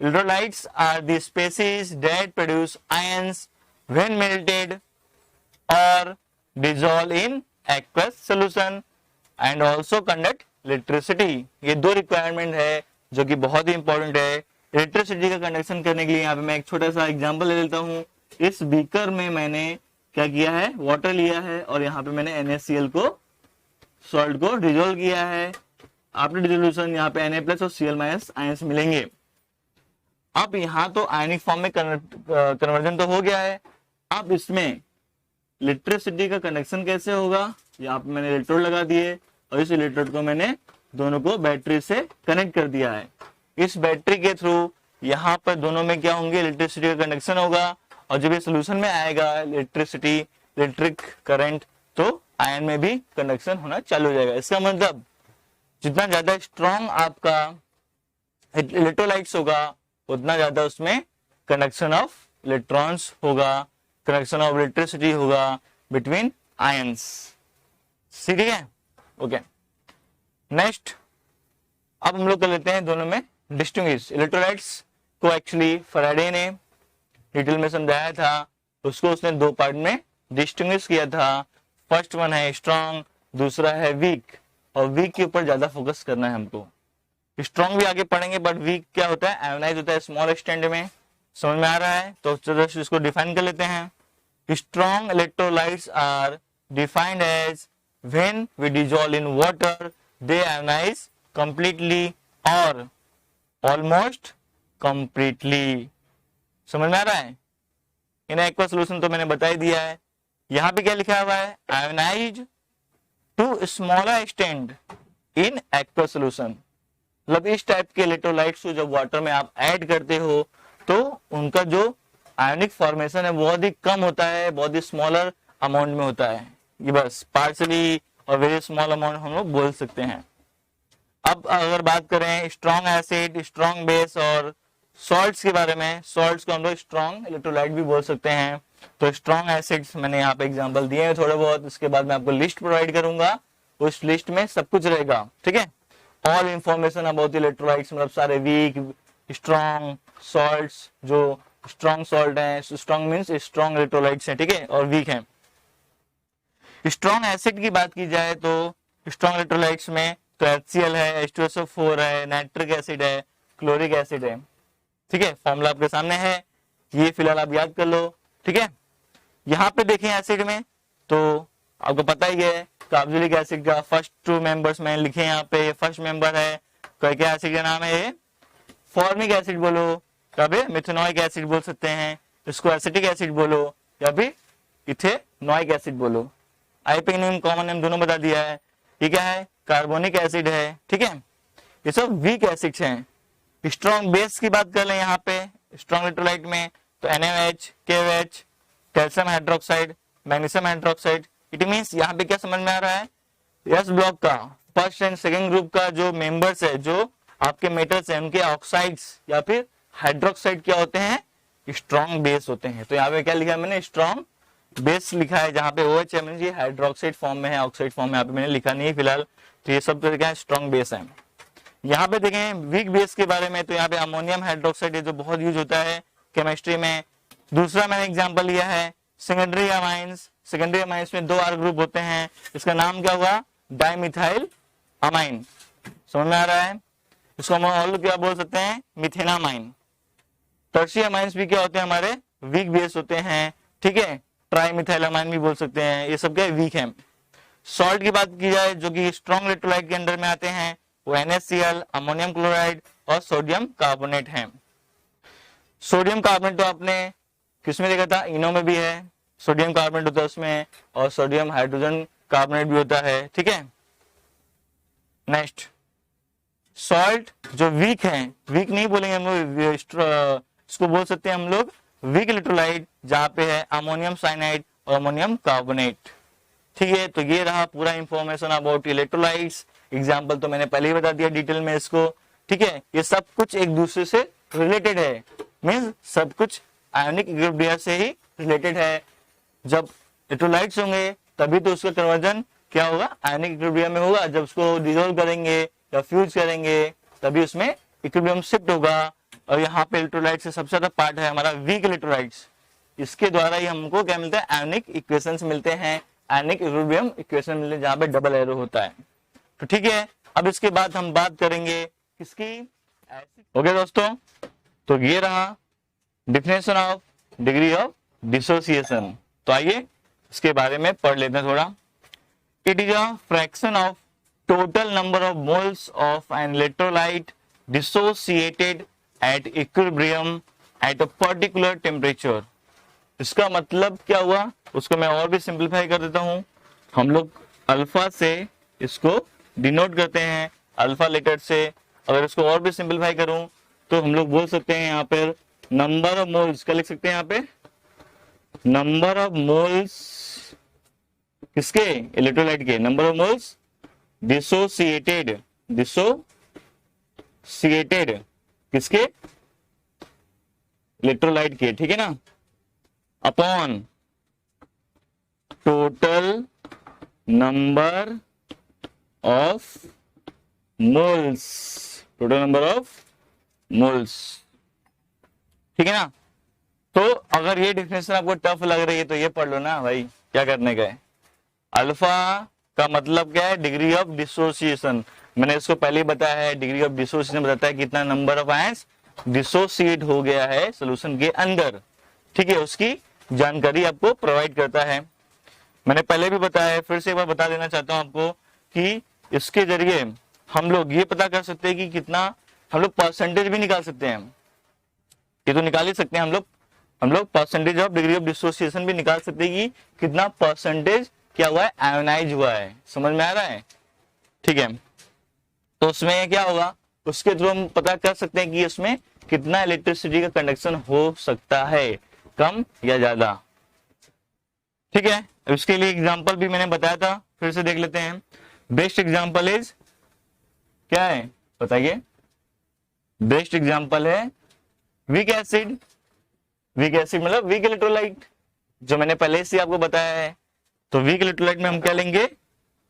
Speaker 1: electrolytes are the species that produce ions when melted और dissolve in aqueous solution and also conduct electricity. ये दो रिक्वायरमेंट है जो कि बहुत ही इंपॉर्टेंट है इलेक्ट्रिसिटी का कंडक्शन करने के लिए। यहाँ पे मैं एक छोटा सा एग्जांपल ले लेता हूँ, इस बीकर में मैंने क्या किया है, वाटर लिया है और यहाँ पे मैंने NaCl को, सॉल्ट को डिजोल्व किया है, आफ्टर डिसोल्यूशन यहाँ पे Na+ और Cl- आयंस मिलेंगे। अब यहाँ तो आयनिक फॉर्म में कन्वर्जन तो हो गया है, अब इसमें इलेक्ट्रिसिटी का कनेक्शन कैसे होगा, यहाँ पे मैंने इलेक्ट्रोड लगा दिए और इस इलेक्ट्रोड को मैंने दोनों को बैटरी से कनेक्ट कर दिया है। इस बैटरी के थ्रू यहाँ पर दोनों में क्या होंगे, इलेक्ट्रिसिटी का कनेक्शन होगा और जब ये सोल्यूशन में आएगा इलेक्ट्रिसिटी, इलेक्ट्रिक करंट, तो आयन में भी कंडक्शन होना चालू हो जाएगा। इसका मतलब जितना ज्यादा स्ट्रॉन्ग आपका इलेक्ट्रोलाइट्स होगा उतना ज्यादा उसमें कंडक्शन ऑफ इलेक्ट्रॉन्स होगा, कंडक्शन ऑफ इलेक्ट्रिसिटी होगा बिटवीन आयंस, ठीक है। ओके, नेक्स्ट अब हम लोग कर लेते हैं दोनों में डिस्टिंग्विश। इलेक्ट्रोलाइट्स को एक्चुअली फैराडे ने डिटेल में समझाया था, उसको उसने दो पार्ट में डिस्टिंग्विश किया था। फर्स्ट वन है स्ट्रॉन्ग, दूसरा है वीक, और वीक के ऊपर ज्यादा फोकस करना है हमको। स्ट्रॉन्ग भी आगे पढ़ेंगे बट वीक क्या होता है, आयोनाइज होता है स्मॉल एक्सटेंट में, समझ में आ रहा है। तो चलो इसको डिफाइन कर लेते हैं। Strong electrolytes are defined as when we dissolve in water they ionise completely और ऑलमोस्ट कंप्लीटली, समझ में आ रहा है। इन एक्वा सोल्यूशन तो मैंने बता ही दिया है। यहां पे क्या लिखा हुआ है, ionise to smaller extent in aqua solution, मतलब इस टाइप के इलेक्ट्रोलाइट्स को जब वाटर में आप ऐड करते हो तो उनका जो आयोनिक फॉर्मेशन है बहुत ही कम होता है, बहुत ही स्मॉलर अमाउंट में होता है। ये बस पार्शियली और वेरी स्मॉल अमाउंट हम लोग बोल सकते हैं। अब अगर बात करें स्ट्रॉन्ग एसिड, स्ट्रॉन्ग बेस और सॉल्ट्स के बारे में, सॉल्ट्स को हम लोग स्ट्रॉन्ग इलेक्ट्रोलाइट भी बोल सकते हैं। तो स्ट्रॉन्ग एसिड्स मैंने यहाँ पे एग्जांपल दिए हैं थोड़े बहुत, इसके बाद मैं आपको लिस्ट प्रोवाइड करूंगा, उस लिस्ट में सब कुछ रहेगा, ठीक है। ऑल इंफॉर्मेशन अबाउट इलेक्ट्रोलाइट्स, मतलब सारे वीक, स्ट्रॉन्ग, सॉल्ट्स, जो स्ट्रॉन्ग सॉल्ट है, स्ट्रॉन्ग मीन्स स्ट्रॉन्ग इलेक्ट्रोलाइट्स हैं, ठीक है, और वीक हैं। स्ट्रॉन्ग एसिड की बात की जाए तो स्ट्रॉन्ग इलेक्ट्रोलाइट्स में, तो HCl है, H2SO4 है, नाइट्रिक एसिड है, क्लोरिक एसिड है। ठीक है, फॉर्मूला आपके सामने है, ये फिलहाल आप याद कर लो। ठीक है, यहाँ पे देखें एसिड में तो आपको पता ही है कार्बोक्सिलिक एसिड का फर्स्ट 2 मेंबर्स में लिखे यहाँ पे, ये फर्स्ट मेंबर है, क्या एसिड का नाम है ये, फॉर्मिक एसिड बोलो, या फिर मिथेनोइक एसिड बोल सकते हैं, इसको एसिटिक एसिड बोलो, या फिर इथेनोइक एसिड बोलो। आईपीक नेम कॉमन नेम दोनों बता दिया है। ये क्या है, कार्बोनिक एसिड है। ठीक है, ये सब वीक एसिड्स हैं। स्ट्रॉन्ग बेस की बात कर लें यहाँ पे स्ट्रॉन्ग इलेक्ट्रोलाइट में, तो NaOH, KOH, calcium hydroxide, magnesium hydroxide. It means यहाँ पे क्या समझ में आ रहा है, एस ब्लॉक का फर्स्ट एंड सेकंड ग्रुप का जो मेंबर्स है, जो आपके मेटल्स हैं, उनके ऑक्साइड्स या फिर हाइड्रोक्साइड क्या होते हैं, स्ट्रॉन्ग बेस होते हैं। तो यहाँ पे क्या लिखा है मैंने, स्ट्रॉन्ग बेस लिखा है, जहां पे OH है मैंने हाइड्रोक्साइड फॉर्म में है, ऑक्साइड फॉर्म में यहाँ पे मैंने लिखा नहीं है फिलहाल। तो ये सब तो क्या है, स्ट्रॉन्ग बेस है। यहाँ पे देखें वीक बेस के बारे में, तो यहाँ पे अमोनियम हाइड्रोक्साइड है जो बहुत यूज होता है केमिस्ट्री में। दूसरा मैंने एग्जांपल लिया है सेकेंडरी अमाइंस। सेकेंडरी अमाइंस में 2 R ग्रुप होते हैं, इसका नाम क्या हुआ, डाइमिथाइल अमाइन। समझ में आ रहा है, इसको हम और क्या बोल सकते हैं, मिथेनामाइन। टर्शियरी अमाइंस भी क्या होते हैं, हमारे वीक बेस होते हैं। ठीक है, ट्राइमिथाइल अमाइन भी बोल सकते हैं, ये सब क्या वीक है। सॉल्ट की बात की जाए जो कि स्ट्रॉन्ग इलेक्ट्रोलाइट के अंडर में आते हैं, वो NaCl, अमोनियम क्लोराइड और सोडियम कार्बोनेट है। सोडियम कार्बोनेट तो आपने किसमें देखा था, इनो में भी है, सोडियम कार्बोनेट होता है उसमें, और सोडियम हाइड्रोजन कार्बोनेट भी होता है। ठीक है, नेक्स्ट सॉल्ट जो वीक है, वीक नहीं बोलेंगे हम लोग, इसको बोल सकते हैं हम लोग वीक इलेक्ट्रोलाइट, जहां पे है अमोनियम साइनाइड और अमोनियम कार्बोनेट। ठीक है, तो ये रहा पूरा इंफॉर्मेशन अबाउट इलेक्ट्रोलाइट्स। एग्जाम्पल तो मैंने पहले ही बता दिया डिटेल में इसको। ठीक है, ये सब कुछ एक दूसरे से रिलेटेड है, मीन्स सब कुछ आयोनिक इक्विलिब्रियम से ही रिलेटेड है। जब इलेक्ट्रोलाइट्स होंगे तभी तो उसका कन्वर्जन क्या होगा, आयोनिक इक्विलिब्रियम में होगा। जब उसको डिसॉल्व करेंगे या फ्यूज करेंगे तभी उसमें इक्विलिब्रियम शिफ्ट होगा। और यहाँ पे इलेक्ट्रोलाइट से सबसे ज्यादा पार्ट है हमारा वीक इलेक्ट्रोलाइट्स, इसके द्वारा ही हमको क्या मिलता है, आयोनिक इक्वेशंस मिलते हैं, आयोनिक इक्विलिब्रियम इक्वेशन मिलते हैं, जहाँ पे डबल एरो होता है। तो ठीक है, अब इसके बाद हम बात करेंगे किसकी, ओके दोस्तों, तो ये रहा definition of degree of dissociation. तो आइए इसके बारे में पढ़ लेते हैं थोड़ा। It is a fraction of total number of moles of an electrolyte dissociated at equilibrium at a particular temperature. इसका मतलब क्या हुआ, उसको मैं और भी सिंपलीफाई कर देता हूं। हम लोग अल्फा से इसको डिनोट करते हैं, अल्फा लेटर से। अगर इसको और भी सिंपलीफाई करूं तो हम लोग बोल सकते हैं यहाँ पर नंबर ऑफ मोल्स, क्या लिख सकते हैं यहाँ पे, नंबर ऑफ मोल्स किसके, इलेक्ट्रोलाइट के, number of moles dissociated, dissociated किसके, इलेक्ट्रोलाइट के। ठीक है ना, upon total number of moles, total number of moles. ठीक है ना, तो अगर ये डिफिनेशन आपको टफ लग रही है तो ये पढ़ लो ना भाई, क्या करने का है। अल्फा का मतलब क्या है, डिग्री ऑफ डिसोसिएशन। मैंने इसको पहले ही बताया है, डिग्री ऑफ डिसोसिएशन बताता है कितना नंबर ऑफ आयंस डिसोसिएट हो गया है सॉल्यूशन के अंदर। ठीक है, उसकी जानकारी आपको प्रोवाइड करता है। मैंने पहले भी बताया है, फिर से एक बार बता देना चाहता हूं आपको कि इसके जरिए हम लोग ये पता कर सकते हैं कि कितना, हम लोग परसेंटेज भी निकाल सकते हैं। ये तो निकाल ही सकते हैं हम लोग percentage of degree of dissociation भी निकाल सकते हैं कि कितना परसेंटेज क्या हुआ है, आयोनाइज हुआ है। समझ में आ रहा है, ठीक है। तो उसमें क्या होगा, उसके थ्रू हम पता कर सकते हैं कि उसमें कितना इलेक्ट्रिसिटी का कंडक्शन हो सकता है, कम या ज्यादा। ठीक है, इसके लिए एग्जांपल भी मैंने बताया था, फिर से देख लेते हैं। बेस्ट एग्जांपल इज क्या है बताइए, बेस्ट एग्जांपल है वीक एसिड। वीक एसिड मतलब वीक इलेक्ट्रोलाइट, जो मैंने पहले से आपको बताया है। तो वीक इलेक्ट्रोलाइट में हम क्या लेंगे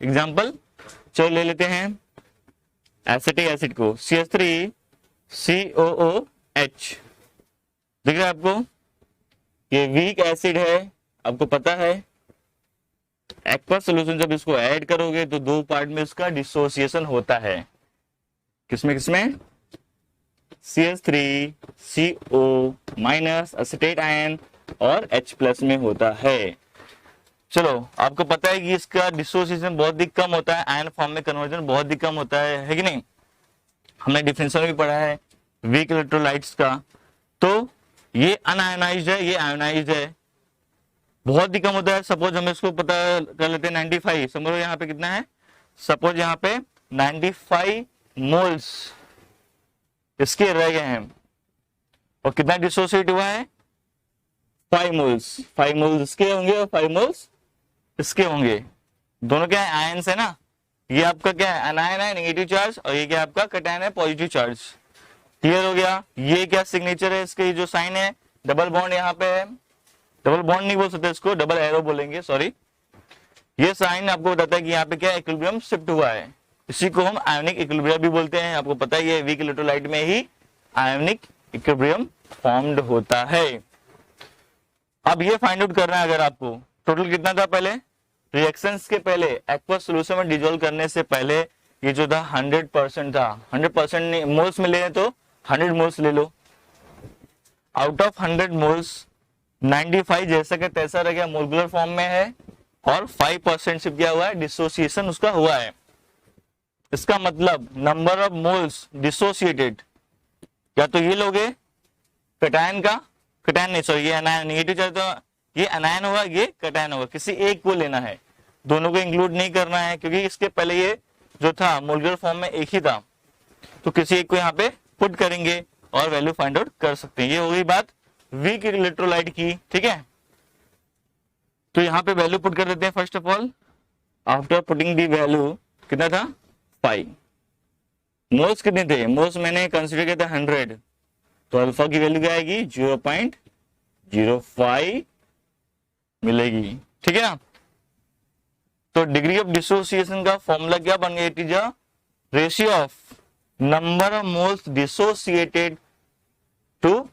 Speaker 1: एग्जांपल, चलो ले लेते हैं एसिटिक एसिड को, CH3COOH। दिख रहा है आपको, ये वीक एसिड है, आपको पता है एक्वा सोल्यूशन जब इसको ऐड करोगे तो दो पार्ट में इसका डिसोसिएशन होता है। किसमें किसमें? CH3CO माइनस एसिटेट आयन और H+ में होता है। चलो, आपको पता है कि इसका डिसोसिएशन बहुत ही कम होता है, आयन फॉर्म में कन्वर्जन बहुत ही कम होता है कि नहीं? हमने डिफरेंशियल भी पढ़ा है वीक इलेक्ट्रोलाइट्स का। तो ये अनआयनाइज्ड है, ये आयोनाइज्ड है, बहुत ही कम होता है। सपोज हम इसको पता कर लेते हैं 95, समझो यहाँ पे कितना है, सपोज यहाँ पे 95 मोल्स इसके रह गए हैं और कितना डिसोसिएट हुआ है? 5 मोल्स। 5 मोल्स इसके होंगे और 5 मोल्स इसके होंगे। दोनों क्या है? आयंस है ना। ये आपका क्या है? अनायन है, नेगेटिव चार्ज, और ये क्या आपका कटायन है, पॉजिटिव चार्ज। क्लियर हो गया? ये क्या सिग्नेचर है इसके? जो साइन है डबल बॉन्ड यहाँ पे है, डबल बॉन्ड नहीं बोल सकते इसको, डबल एरो बोलेंगे, सॉरी। ये साइन आपको बताता है कि यहाँ पे क्या इक्विलिब्रियम शिफ्ट हुआ है। इसी को हम आयोनिक इक्विलिब्रियम भी बोलते हैं। आपको पता ही है वीक इलेक्ट्रोलाइट में ही आयोनिक इक्विलिब्रियम फॉर्म्ड होता है। अब ये फाइंड आउट करना है अगर आपको, टोटल कितना था पहले रिएक्शंस के पहले, एक्वस सॉल्यूशन में डिजोल्व करने से पहले ये जो था 100% था। 100% मोल्स में ले तो 100 मोल्स ले लो। आउट ऑफ 100 मोल्स 95 जैसा का तैसा रह गया, मोलकुलर फॉर्म में है, और 5% शिफ्ट किया हुआ है, डिसोसिएशन उसका हुआ है। इसका मतलब नंबर ऑफ मोल्स डिसोसिएटेड, या तो ये लोगे कटायन का, कटायन नहीं सॉरी, ये अनायन, नेगेटिव चार्ज, तो ये अनायन होगा, ये कटायन होगा, किसी एक को लेना है, दोनों को इंक्लूड नहीं करना है, क्योंकि इसके पहले ये जो था मोलकुलर फॉर्म में एक ही था, तो किसी एक को यहाँ पे पुट करेंगे और वैल्यू फाइंड आउट कर सकते हैं। ये हो गई बात वीक इलेक्ट्रोलाइट की, ठीक है। तो यहाँ पे वैल्यू पुट कर देते हैं। First of all after putting the value, कितना था 5, मोल्स कितने थे, मोल्स मैंने कंसिडर किया था 100, तो अल्फा की वैल्यू क्या आएगी 0.05 मिलेगी, ठीक है ना। तो डिग्री ऑफ डिसोसिएशन का फॉर्मूला क्या बन गया? It is a ratio of number of moles dissociated to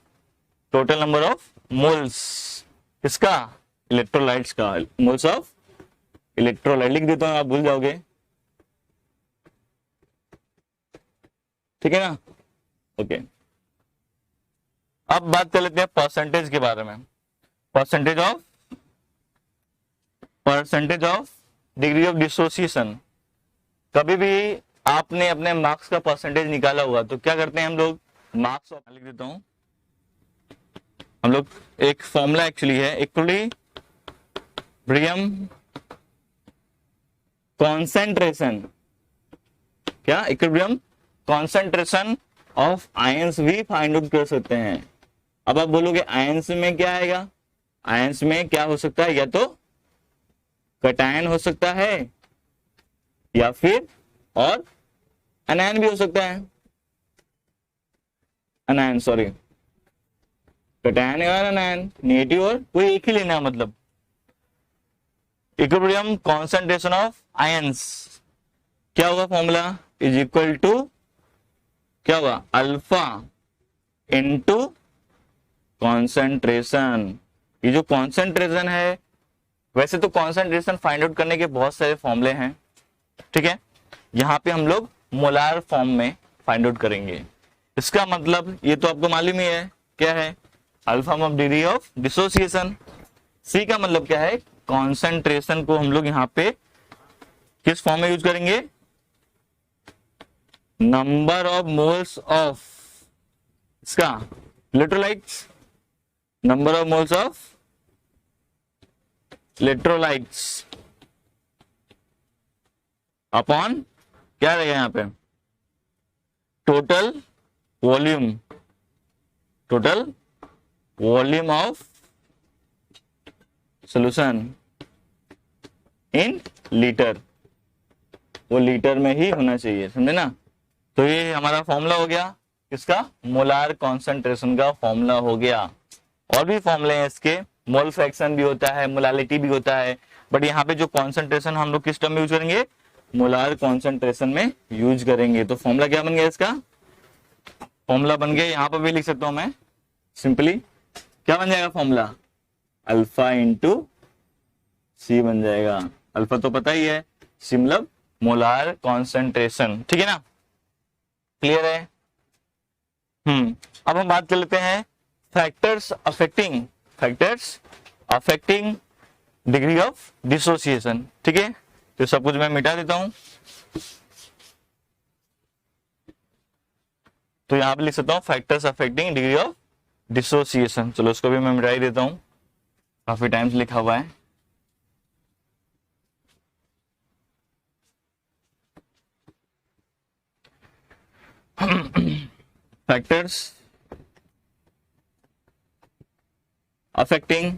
Speaker 1: total number of moles, इसका इलेक्ट्रोलाइट्स का, मोल्स ऑफ इलेक्ट्रोलाइट लिख देता हूं, आप भूल जाओगे, ठीक है ना। ओके, अब बात कर लेते हैं परसेंटेज के बारे में। Percentage of degree of dissociation. कभी भी आपने अपने मार्क्स का परसेंटेज निकाला हुआ तो क्या करते हैं हम लोग, मार्क्स ऑफ, लिख देता हूं, हम लोग एक फॉर्मूला एक्चुअली है, इक्विलिब्रियम कॉन्सेंट्रेशन, क्या इक्विलिब्रियम कॉन्सेंट्रेशन ऑफ आयंस भी फाइंड आउट कर सकते हैं। अब आप बोलोगे आयंस में क्या आएगा, आयंस में क्या हो सकता है, या तो कटायन हो सकता है या फिर और अनायन भी हो सकता है, अनायन सॉरी, कटायन और अनायन, नेगेटिव और कोई एक ही लेना है। मतलब इक्विलिब्रियम कॉन्सेंट्रेशन ऑफ आयंस क्या होगा, फॉर्मूला इज इक्वल टू क्या होगा, अल्फा इनटू कॉन्सेंट्रेशन। ये जो कॉन्सेंट्रेशन है, वैसे तो कॉन्सेंट्रेशन फाइंड आउट करने के बहुत सारे फॉर्मूले हैं, ठीक है, यहाँ पे हम लोग मोलार फॉर्म में फाइंड आउट करेंगे। इसका मतलब ये तो आपको मालूम ही है क्या है, alpha of degree of dissociation. C का मतलब क्या है, कॉन्सेंट्रेशन को हम लोग यहाँ पे किस फॉर्म में यूज करेंगे, नंबर ऑफ मोल्स ऑफ इसका electrolytes, number of moles of electrolytes upon क्या रहेगा यहाँ पे, total volume of solution in litre, वो लीटर में ही होना चाहिए, समझे ना। तो ये हमारा फॉर्मूला हो गया, इसका मोलार कॉन्सेंट्रेशन का फॉर्मूला हो गया। और भी फॉर्मूले हैं इसके, मोल फ्रैक्शन भी होता है, मोलालिटी भी होता है, बट यहाँ पे जो कॉन्सेंट्रेशन हम लोग किस टर्म में यूज करेंगे, मोलार कॉन्सेंट्रेशन में यूज करेंगे। तो फॉर्मूला क्या बन गया इसका, फॉर्मूला बन गया, यहाँ पर भी लिख सकता हूं मैं सिंपली, क्या बन जाएगा फॉर्मूला, अल्फा इंटू सी बन जाएगा, अल्फा तो पता ही है, सी मतलब मोलार कॉन्सेंट्रेशन, ठीक है ना, क्लियर है। अब हम बात कर लेते हैं factors affecting degree of dissociation, ठीक है। तो सब कुछ मैं मिटा देता हूं, तो यहां पे लिख सकता हूं factors affecting degree of dissociation. चलो उसको भी मैं मिटा ही देता हूं, काफी टाइम से लिखा हुआ है। Factors affecting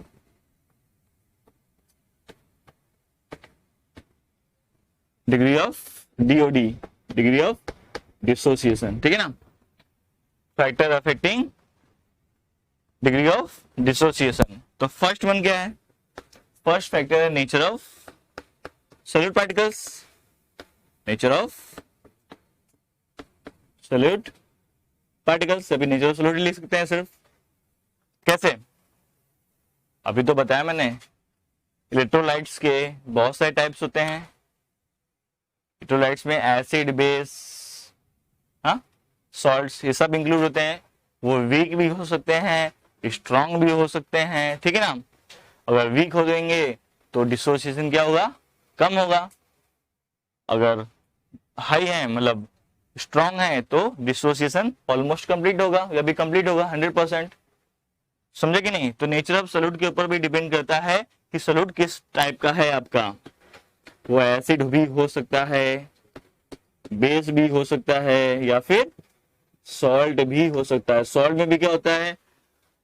Speaker 1: degree of DoD, degree of dissociation, ठीक है ना। Factor affecting degree of dissociation, तो फर्स्ट वन क्या है, फर्स्ट फैक्टर है nature of solid particles, nature of solid particles, अभी नेचर ऑफ सॉलिड लिख सकते हैं सिर्फ, कैसे, अभी तो बताया मैंने, इलेक्ट्रोलाइट्स के बहुत सारे टाइप्स होते हैं, इलेक्ट्रोलाइट्स में एसिड, बेस, हाँ, सॉल्ट्स, ये सब इंक्लूड होते हैं। वो वीक भी हो सकते हैं, स्ट्रांग भी हो सकते हैं, ठीक है ना। अगर वीक हो जाएंगे तो डिसोसिएशन क्या होगा, कम होगा। अगर हाई है मतलब स्ट्रांग है तो डिसोसिएशन ऑलमोस्ट कंप्लीट होगा या भी कंप्लीट होगा 100%, समझे कि नहीं। तो नेचर ऑफ सॉलिड के ऊपर भी डिपेंड करता है कि सॉलिड किस टाइप का है आपका, वो एसिड भी हो सकता है, बेस भी हो सकता है, या फिर सॉल्ट भी हो सकता है। सॉल्ट में भी क्या होता है,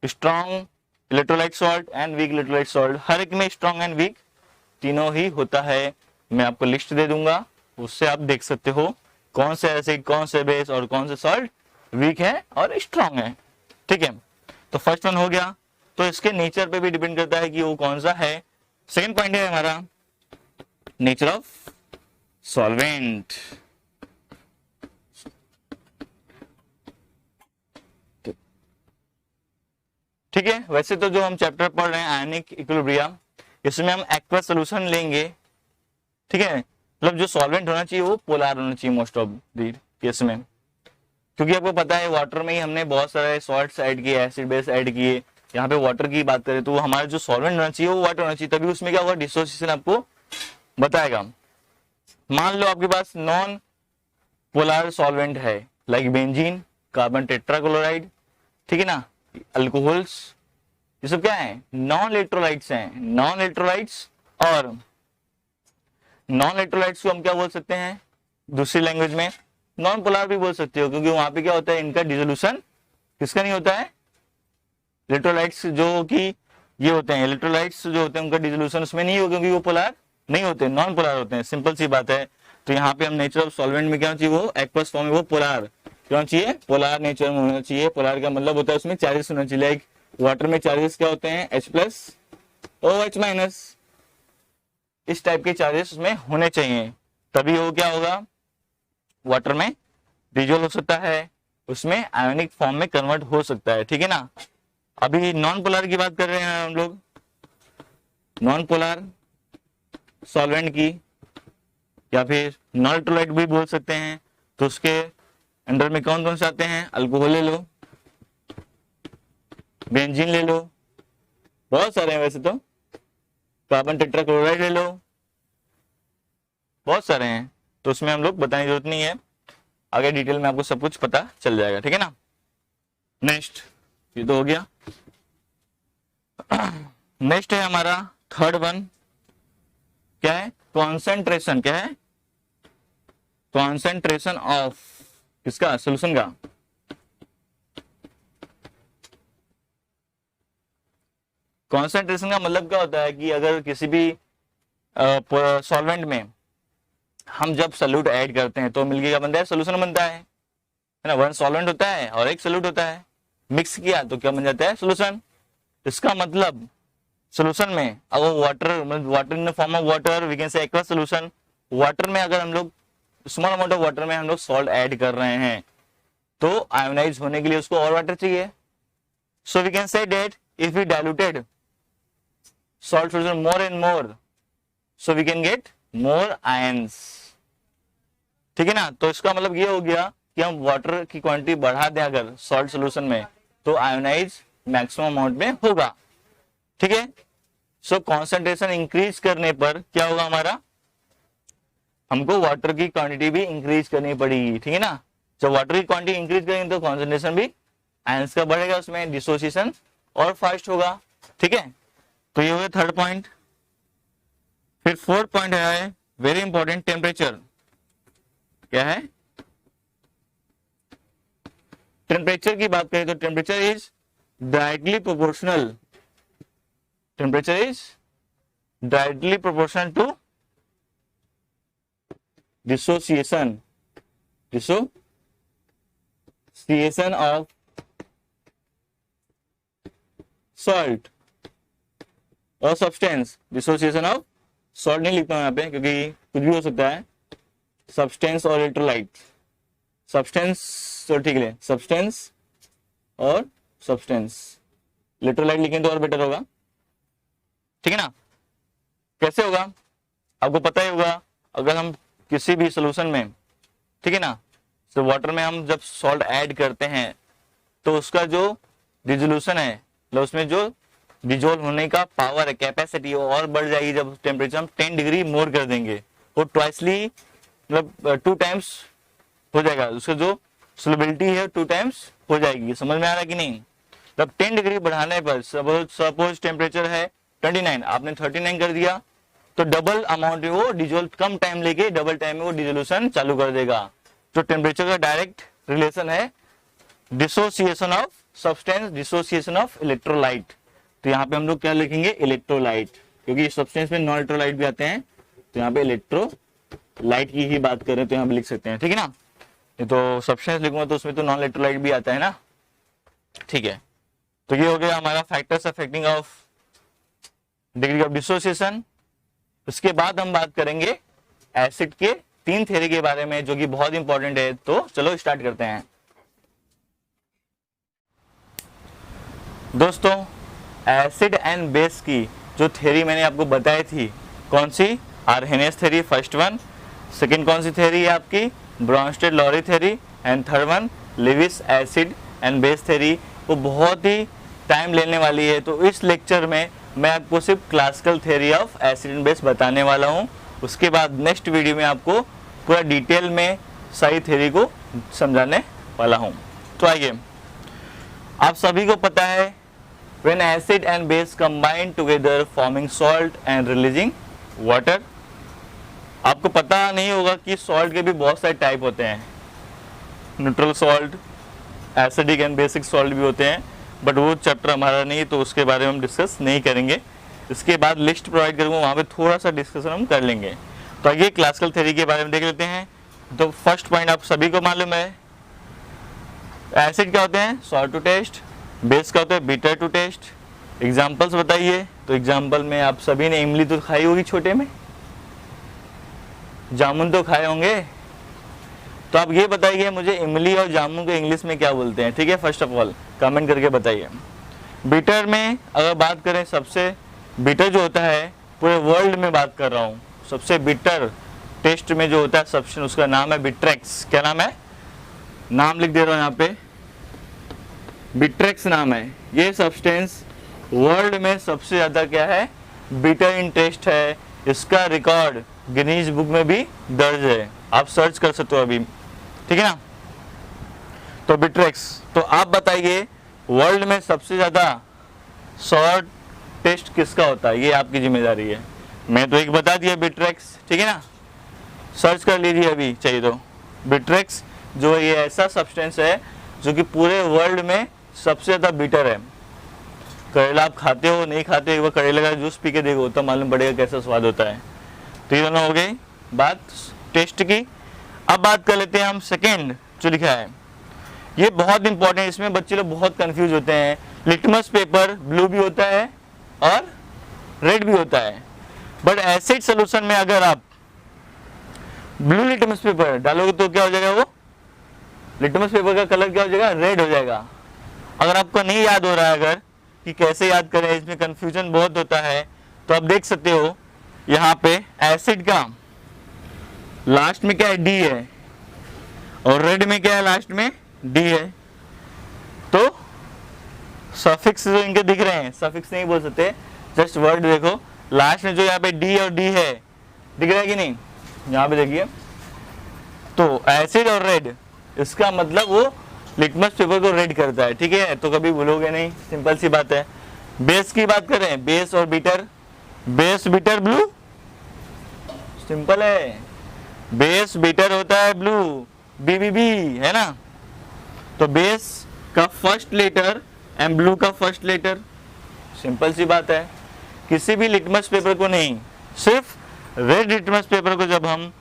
Speaker 1: strong electrolyte salt and weak electrolyte salt, हर एक में स्ट्रॉन्ग एंड वीक तीनों ही होता है। मैं आपको लिस्ट दे दूंगा, उससे आप देख सकते हो कौन से एसिड, कौन से बेस और कौन से सॉल्ट वीक है और स्ट्रॉन्ग है, ठीक है। तो फर्स्ट वन हो गया, तो इसके नेचर पे भी डिपेंड करता है कि वो कौन सा है। सेकेंड पॉइंट है हमारा नेचर ऑफ सॉल्वेंट, ठीक है। वैसे तो जो हम चैप्टर पढ़ रहे हैं आयनिक इक्विलिब्रियम, इसमें हम एक्वस सोल्यूशन लेंगे, ठीक है। मतलब जो सॉल्वेंट होना चाहिए वो पोलर होना चाहिए मोस्ट ऑफ द केस में, क्योंकि आपको पता है वाटर में ही हमने बहुत सारे सॉल्ट्स ऐड किए, एसिड बेस ऐड किए। यहाँ पे वाटर की बात करें तो हमारा जो सॉल्वेंट होना चाहिए वो वाटर होना चाहिए, तभी उसमें क्या होगा, डिसोसिएशन आपको बताएगा। मान लो आपके पास नॉन पोलर सॉल्वेंट है, लाइक बेंजीन, कार्बन टेट्राक्लोराइड, ठीक है ना, अल्कोहल्स, ये सब क्या है, नॉन इलेक्ट्रोलाइट्स हैं। नॉन इलेक्ट्रोलाइट्स, और नॉन इलेक्ट्रोलाइट्स को हम क्या बोल सकते हैं दूसरी लैंग्वेज में, नॉन पोलर भी बोल सकते हो, क्योंकि वहां पे क्या होता है, इनका डिसोल्यूशन किसका नहीं होता है, इलेक्ट्रोलाइट्स जो कि ये होते हैं, इलेक्ट्रोलाइट्स जो होते हैं उनका डिसोल्यूशन उसमें नहीं होगा, क्योंकि वो पोलर नहीं होते, नॉन पोलर होते हैं, सिंपल सी बात है। तो यहाँ पे हम नेचर ऑफ सॉल्वेंट में क्या चाहिए, वो एक्वस फॉर्म में वो पोलर क्यों चाहिए, पोलर नेचर में होना चाहिए। पोलर का मतलब होता है उसमें चार्जेस होना चाहिए, लाइक वाटर में चार्जेस क्या होते हैं, H+ OH-, इस टाइप के चार्जेस उसमें होने चाहिए, तभी वो क्या होगा, वाटर में डिजोल्व हो सकता है, उसमें आयोनिक फॉर्म में कन्वर्ट हो सकता है, ठीक है ना। अभी नॉन पोलर की बात कर रहे हैं हम लोग, नॉन पोलर सॉल्वेंट की, या फिर नॉन इलेक्ट्रोलाइट भी बोल सकते हैं। तो उसके अंडर में कौन कौन से आते हैं, अल्कोहल ले लो, बेंजीन ले लो, बहुत सारे हैं वैसे तो, कार्बन टेट्राक्लोराइड ले लो, बहुत सारे हैं। तो उसमें हम लोग बताने की जरूरत नहीं है, आगे डिटेल में आपको सब कुछ पता चल जाएगा, ठीक है ना। नेक्स्ट, ये तो हो गया। नेक्स्ट है हमारा थर्ड वन, क्या है, कॉन्सेंट्रेशन, क्या है, कॉन्सेंट्रेशन ऑफ किसका, सोल्यूशन का। कॉन्सेंट्रेशन का मतलब क्या होता है कि अगर किसी भी सॉल्वेंट में हम जब सॉल्यूट ऐड करते हैं तो मिलके क्या बनता है, सोल्यूशन बनता है ना। वन सॉल्वेंट होता है और एक सॉल्यूट होता है, मिक्स किया तो क्या बन जाता है, सोल्यूशन। इसका मतलब सोल्यूशन में अगर water in the form of water, we can say aqueous solution, water में अगर हम लोग स्मॉल अमाउंट ऑफ वाटर में हम लोग सॉल्ट ऐड कर रहे हैं तो आयोनाइज होने के लिए उसको और वाटर चाहिए। So we can say that if we diluted salt solution more and more, so we can get more ions. ठीक है ना। तो इसका मतलब ये हो गया कि हम वाटर की क्वांटिटी बढ़ा दें अगर सॉल्ट सोल्यूशन में तो आयोनाइज मैक्सिमम अमाउंट में होगा। ठीक है। सो कॉन्सेंट्रेशन इंक्रीज करने पर क्या होगा हमारा, हमको वाटर की क्वांटिटी भी इंक्रीज करनी पड़ेगी। ठीक है ना। जब वाटर की क्वांटिटी इंक्रीज करेंगे तो कॉन्सेंट्रेशन भी आयंस का बढ़ेगा, उसमें डिसोसिएशन और फास्ट होगा। ठीक है। तो ये हो गया थर्ड पॉइंट। फिर फोर्थ पॉइंट है वेरी इंपॉर्टेंट, टेम्परेचर। क्या है? टेम्परेचर की बात करें तो temperature is directly proportional, temperature is directly proportional to dissociation of salt और सब्सटेंस। डिसोसिएशन ऑफ सॉल्ट नहीं लिखता हूं यहाँ पे क्योंकि कुछ भी हो सकता है, सब्सटेंस और इलेक्ट्रोलाइट। सब्सटेंस तो ठीक है, सब्सटेंस और सब्सटेंस, इलेक्ट्रोलाइट लिखें तो और बेटर होगा। ठीक है ना। कैसे होगा आपको पता ही होगा, अगर हम किसी भी सोल्यूशन में, ठीक है ना, तो वाटर में हम जब सॉल्ट ऐड करते हैं तो उसका जो डिसोल्यूशन है, मतलब उसमें जो डिजोल्व होने का पावर है, कैपेसिटी, वो और बढ़ जाएगी जब टेम्परेचर हम 10 डिग्री मोर कर देंगे। वो ट्वाइसली मतलब 2 टाइम्स हो जाएगा, उसका जो सोलबिलिटी है 2 टाइम्स हो जाएगी। समझ में आ रहा है कि नहीं? तब 10 डिग्री बढ़ाने पर सपोज टेम्परेचर है 29, आपने 39 कर दिया तो डबल अमाउंट में वो डिजोल्व, कम टाइम लेके डबल टाइम में वो डिजोल्यूशन चालू कर देगा। तो टेम्परेचर का डायरेक्ट रिलेशन है dissociation of substance, dissociation of electrolyte. तो यहाँ पे हम लोग क्या लिखेंगे? इलेक्ट्रोलाइट, क्योंकि सब्सटेंस में नॉन इलेक्ट्रोलाइट भी आते हैं, तो यहाँ पे इलेक्ट्रोलाइट की ही बात करें तो यहाँ पे लिख सकते हैं। ठीक है ना। तो सब्सटेंस लिखूंगा तो उसमें तो नॉन इलेक्ट्रोलाइट भी आता है ना। ठीक है। तो ये हो गया हमारा factors affecting of degree of dissociation. उसके बाद हम बात करेंगे एसिड के 3 थ्योरी के बारे में, जो कि बहुत इंपॉर्टेंट है। तो चलो स्टार्ट करते हैं दोस्तों। एसिड एंड बेस की जो थ्योरी मैंने आपको बताई थी, कौन सी? Arrhenius theory first one. Second कौन सी थ्योरी है आपकी? Bronsted Lowry theory. And third one Lewis acid and base theory. वो बहुत ही टाइम लेने वाली है, तो इस लेक्चर में मैं आपको सिर्फ classical theory of acid and base बताने वाला हूँ। उसके बाद नेक्स्ट वीडियो में आपको पूरा डिटेल में सारी थ्योरी को समझाने वाला हूँ। तो आइए, आप सभी को पता है when acid and base combine together forming salt and releasing water। आपको पता नहीं होगा कि सॉल्ट के भी बहुत सारे टाइप होते हैं, neutral salt, acidic and basic salt भी होते हैं, बट वो चैप्टर हमारा नहीं, तो उसके बारे में हम डिस्कस नहीं करेंगे। इसके बाद लिस्ट प्रोवाइड करूँगा, वहाँ पे थोड़ा सा डिस्कशन हम कर लेंगे। तो आइए क्लासिकल थ्योरी के बारे में देख लेते हैं। तो फर्स्ट पॉइंट आप सभी को मालूम है, एसिड क्या होते हैं? Salt to test. बेस का होता है बिटर टू टेस्ट। एग्जाम्पल्स बताइए। तो एग्जाम्पल में आप सभी ने इमली तो खाई होगी, छोटे में जामुन तो खाए होंगे। तो आप ये बताइए मुझे, इमली और जामुन को इंग्लिश में क्या बोलते हैं? ठीक है, फर्स्ट ऑफ ऑल कमेंट करके बताइए। बिटर में अगर बात करें, सबसे बिटर जो होता है पूरे वर्ल्ड में बात कर रहा हूँ, सबसे बिटर टेस्ट में जो होता है सब्सटेंस, उसका नाम है बिट्रेक्स। क्या नाम है? नाम लिख दे रहा हूँ यहाँ पे, बिट्रेक्स नाम है। ये सब्सटेंस वर्ल्ड में सबसे ज्यादा क्या है? बिटर इन टेस्ट है। इसका रिकॉर्ड गिनीज बुक में भी दर्ज है, आप सर्च कर सकते हो अभी। ठीक है ना। तो बिट्रेक्स, तो आप बताइए वर्ल्ड में सबसे ज्यादा सॉल्ट टेस्ट किसका होता है? ये आपकी जिम्मेदारी है। मैं तो एक बता दिया, बिट्रेक्स। ठीक है ना, सर्च कर लीजिए अभी चाहिए तो। बिट्रेक्स जो ये ऐसा सब्सटेंस है जो कि पूरे वर्ल्ड में सबसे ज्यादा बिटर है। करेला आप खाते हो नहीं खाते, एक बार करेले का जूस पी के देखो तो मालूम पड़ेगा कैसा स्वाद होता है। तो ये दोनों हो गई बात टेस्ट की। अब बात कर लेते हैं हम सेकेंड जो लिखा है, ये बहुत इंपॉर्टेंट। इसमें बच्चे लोग बहुत कंफ्यूज होते हैं। लिटमस पेपर ब्लू भी होता है और रेड भी होता है, बट एसिड सोल्यूशन में अगर आप ब्लू लिटमस पेपर डालोगे तो क्या हो जाएगा? वो लिटमस पेपर का कलर क्या हो जाएगा? रेड हो जाएगा। अगर आपको नहीं याद हो रहा है अगर कि कैसे याद करें, इसमें कंफ्यूजन बहुत होता है, तो आप देख सकते हो यहाँ पे एसिड का लास्ट में क्या है, डी है, और रेड में क्या है, लास्ट में डी है। तो सफिक्स जो इनके दिख रहे हैं, सफिक्स नहीं बोल सकते, जस्ट वर्ड देखो, लास्ट में जो यहाँ पे डी और डी है, दिख रहा है कि नहीं, यहाँ पे देखिए। तो एसिड और रेड, इसका मतलब वो लिटमस पेपर को रेड करता है, ठीक है, तो कभी भूलोगे नहीं, सिंपल सी बात है। बेस की बात करें, बेस और bitter, base bitter blue, simple है, बेस बीटर होता है ब्लू, बीबीबी है ना। तो बेस का फर्स्ट लेटर एंड ब्लू का फर्स्ट लेटर, सिंपल सी बात है। किसी भी लिटमस पेपर को नहीं, सिर्फ रेड लिटमस पेपर को जब हम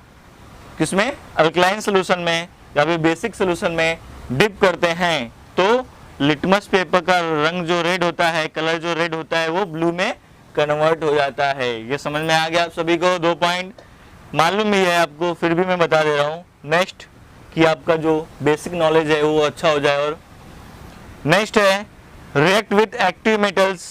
Speaker 1: किसमें, अल्कलाइन सोल्यूशन में या फिर बेसिक सोल्यूशन में डिप करते हैं, तो लिटमस पेपर का रंग जो रेड होता है, कलर जो रेड होता है, वो ब्लू में कन्वर्ट हो जाता है। ये समझ में आ गया आप सभी को? 2 पॉइंट मालूम भी है आपको, फिर भी मैं बता दे रहा हूँ नेक्स्ट, कि आपका जो बेसिक नॉलेज है वो अच्छा हो जाए। और नेक्स्ट है react with active metals.